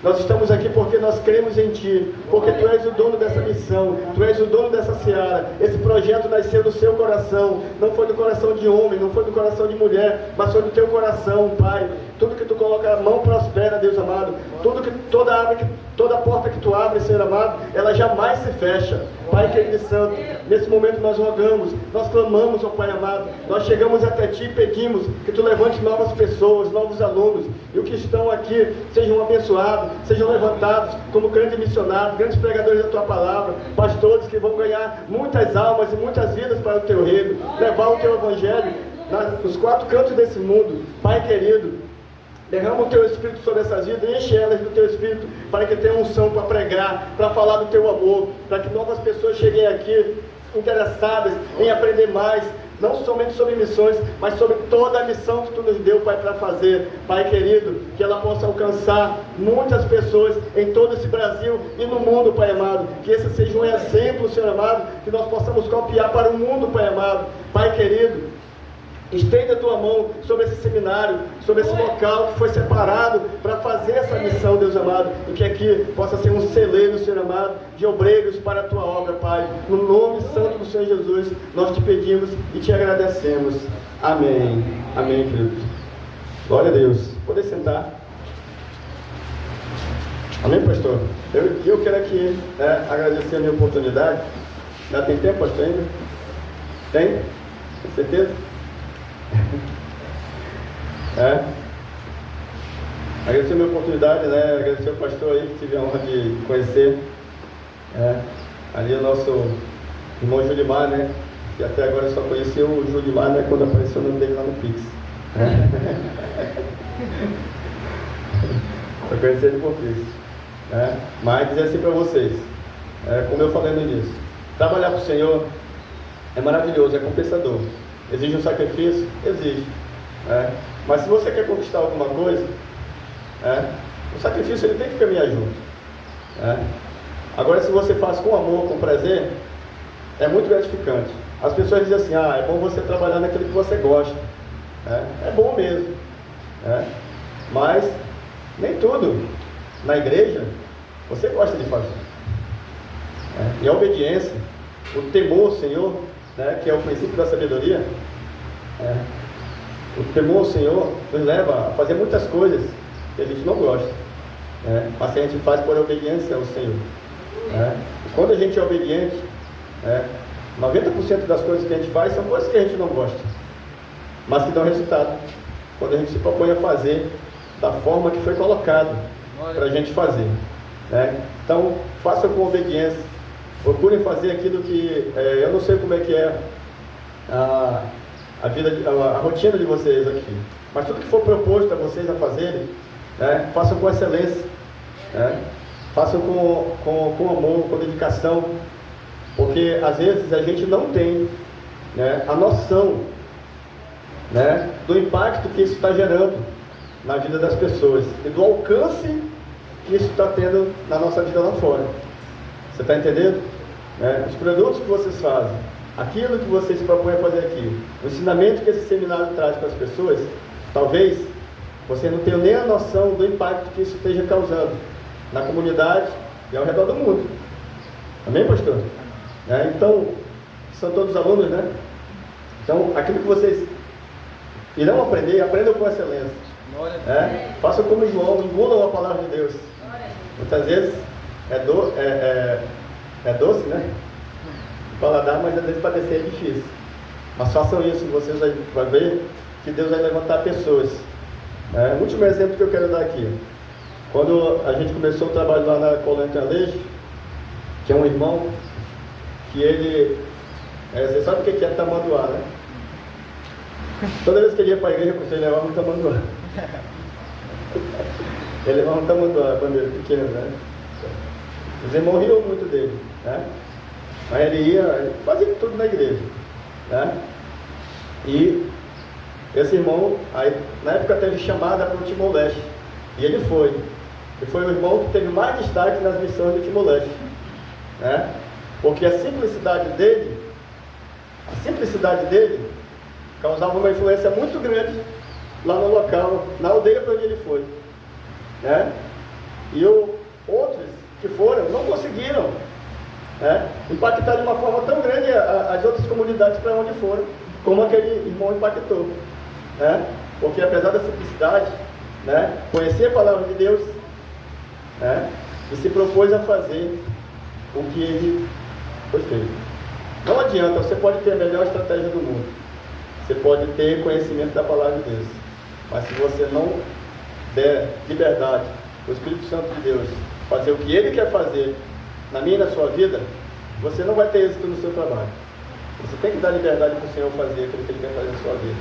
nós estamos aqui porque nós cremos em Ti, porque Tu és o dono dessa missão, Tu és o dono dessa seara. Esse projeto nasceu do Seu coração, não foi do coração de homem, não foi do coração de mulher, mas foi do Teu coração, Pai. Tudo que Tu coloca a mão prospera, Deus amado. Toda porta que Tu abre, Senhor amado, ela jamais se fecha. Pai querido e santo, nesse momento nós rogamos, nós clamamos, ó Pai amado, nós chegamos até Ti e pedimos que Tu levante novas pessoas, novos alunos, e os que estão aqui sejam abençoados, sejam levantados como grandes missionários, grandes pregadores da Tua palavra, pastores que vão ganhar muitas almas e muitas vidas para o Teu reino, levar o Teu evangelho nos 4 cantos desse mundo. Pai querido, derrama o Teu Espírito sobre essas vidas, enche elas do Teu Espírito, para que tenham unção para pregar, para falar do Teu amor, para que novas pessoas cheguem aqui interessadas em aprender mais, não somente sobre missões, mas sobre toda a missão que Tu nos deu, Pai, para fazer. Pai querido, que ela possa alcançar muitas pessoas em todo esse Brasil e no mundo, Pai amado. Que esse seja um exemplo, Senhor amado, que nós possamos copiar para o mundo, Pai amado. Pai querido, estenda a Tua mão sobre esse seminário, sobre esse local que foi separado para fazer essa missão, Deus amado, e que aqui possa ser um celeiro, Senhor amado, de obreiros para a Tua obra, Pai. No nome santo do Senhor Jesus, nós Te pedimos e Te agradecemos. Amém. Amém, queridos. Glória a Deus. Poder sentar. Amém, pastor? Eu quero aqui agradecer a minha oportunidade. Já tem tempo, pastor, ainda? Tem? Com certeza? Agradecer a minha oportunidade, né? Agradecer ao pastor aí que tive a honra de conhecer, ali o nosso irmão Julimar, né? Que até agora eu só conheci o Julimar, né? Quando apareceu o nome dele lá no Pix. Só conheci ele por Pix, mas dizer assim para vocês, como eu falei no início, trabalhar para o Senhor é maravilhoso, é compensador. Exige um sacrifício? Exige. Mas se você quer conquistar alguma coisa, o sacrifício ele tem que caminhar junto. Agora, se você faz com amor, com prazer, é muito gratificante. As pessoas dizem assim, é bom você trabalhar naquilo que você gosta. É bom mesmo. Mas nem tudo na igreja você gosta de fazer. E a obediência, o temor ao Senhor, que é o princípio da sabedoria, o temor ao Senhor nos leva a fazer muitas coisas que a gente não gosta, mas que a gente faz por obediência ao Senhor. Quando a gente é obediente, 90% das coisas que a gente faz são coisas que a gente não gosta, mas que dão resultado quando a gente se propõe a fazer da forma que foi colocado para a gente fazer. Então, façam com obediência. Procurem fazer aquilo que, eu não sei como é que é a rotina de vocês aqui, mas tudo que for proposto a vocês a fazerem, façam com excelência, façam com amor, com dedicação, porque às vezes a gente não tem a noção do impacto que isso está gerando na vida das pessoas e do alcance que isso está tendo na nossa vida lá fora. Você está entendendo? Os produtos que vocês fazem, aquilo que vocês se propõem a fazer aqui, o ensinamento que esse seminário traz para as pessoas, talvez vocês não tenham nem a noção do impacto que isso esteja causando na comunidade e ao redor do mundo. Amém, pastor? Então, são todos alunos, né? Então, aquilo que vocês irão aprender, aprendam com excelência. Façam como João, engulam a palavra de Deus. Muitas vezes é doce, né? Paladar, mas às vezes padecer é difícil. Mas façam isso, vocês vão ver que Deus vai levantar pessoas O último exemplo que eu quero dar aqui. Quando a gente começou o trabalho lá na Colônia Leite, tinha um irmão que ele... você sabe o que é tamanduá, né? Toda vez que ele ia para a igreja, ele levava um tamanduá. Ele levava um tamanduá, quando ele pequeno, né? Os irmãos riam muito dele, né? Mas ele ia, fazia tudo na igreja, né? E esse irmão, aí, na época teve chamada para o Timor-Leste, e ele foi. E foi o irmão que teve mais destaque nas missões do Timor-Leste, né? Porque a simplicidade dele causava uma influência muito grande lá no local, na aldeia para onde ele foi, né? E outros que foram não conseguiram, né, impactar de uma forma tão grande as outras comunidades para onde foram, como aquele irmão impactou, né? Porque apesar da simplicidade, né, conhecer a palavra de Deus, né, e se propôs a fazer o que ele foi feito. Não adianta, você pode ter a melhor estratégia do mundo, você pode ter conhecimento da palavra de Deus, mas se você não der liberdade ao Espírito Santo de Deus fazer o que Ele quer fazer na minha e na sua vida, você não vai ter êxito no seu trabalho. Você tem que dar liberdade para o Senhor fazer aquilo que Ele quer fazer na sua vida,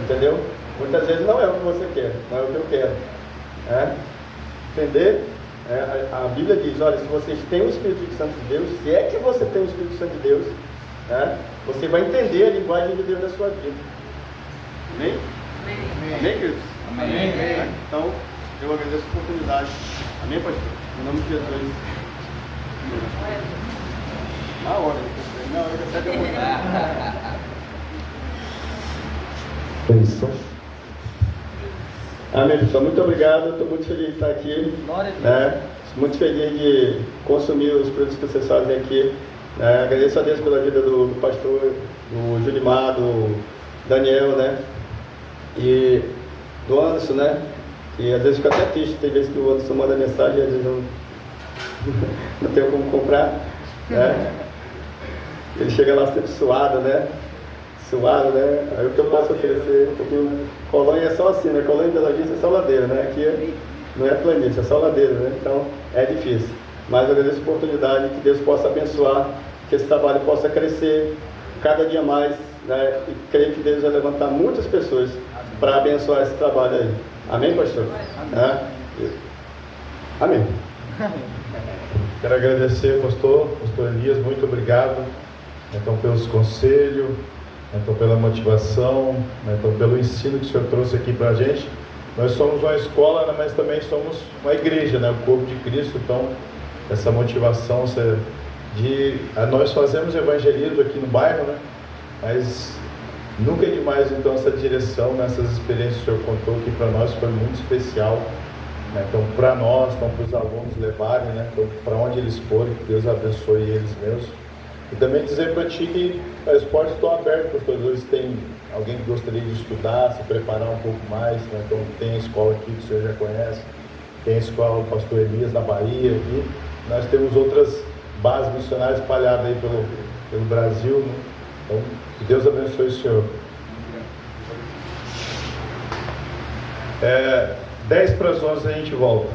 entendeu? Muitas vezes não é o que você quer, não é o que eu quero, né? Entender? A Bíblia diz, olha, se vocês têm o Espírito Santo de Deus, se é que você tem o Espírito Santo de Deus, né, você vai entender a linguagem de Deus na sua vida. Amém? Amém, Amém, queridos? Amém. Amém. Então, eu agradeço a oportunidade. Amém, pastor? Em nome de Jesus. Na hora. Na hora que segue a oportunidade. Amém, pessoal. Muito obrigado. Estou muito feliz de estar aqui. Né? Muito feliz de consumir os produtos que vocês fazem aqui. Agradeço a Deus pela vida do pastor, do Julimar, do Daniel, né? E do Anderson, né? E às vezes fica até triste, tem vezes que o Anderson manda mensagem e às vezes não tenho como comprar, né? Ele chega lá sempre suado, né? Aí o que eu posso oferecer, porque Colônia é só assim, né? Colônia de Bela Vista é só ladeira, né? Aqui não é planície, é só ladeira, né? Então é difícil. Mas eu agradeço a oportunidade, que Deus possa abençoar, que esse trabalho possa crescer cada dia mais, né? E creio que Deus vai levantar muitas pessoas para abençoar esse trabalho aí. Amém, pastor? Amém. Quero agradecer, pastor Elias, muito obrigado, então, pelos conselhos, então, pela motivação, então, pelo ensino que o senhor trouxe aqui para a gente. Nós somos uma escola, né, mas também somos uma igreja, né, o corpo de Cristo. Então, essa motivação nós fazemos evangelismo aqui no bairro, né, mas nunca é demais, então, essa direção, nessas experiências que o senhor contou aqui para nós foi muito especial, né? Então, para nós, então, para os alunos levarem, né, então, para onde eles forem, que Deus abençoe eles mesmos. E também dizer para ti que as portas estão abertas, pastor. Às vezes tem alguém que gostaria de estudar, se preparar um pouco mais, né? Então tem a escola aqui que o senhor já conhece, tem a escola do pastor Elias na Bahia aqui. Nós temos outras bases missionárias espalhadas aí pelo Brasil, né? Então, que Deus abençoe o senhor. 10 para as 11 a gente volta.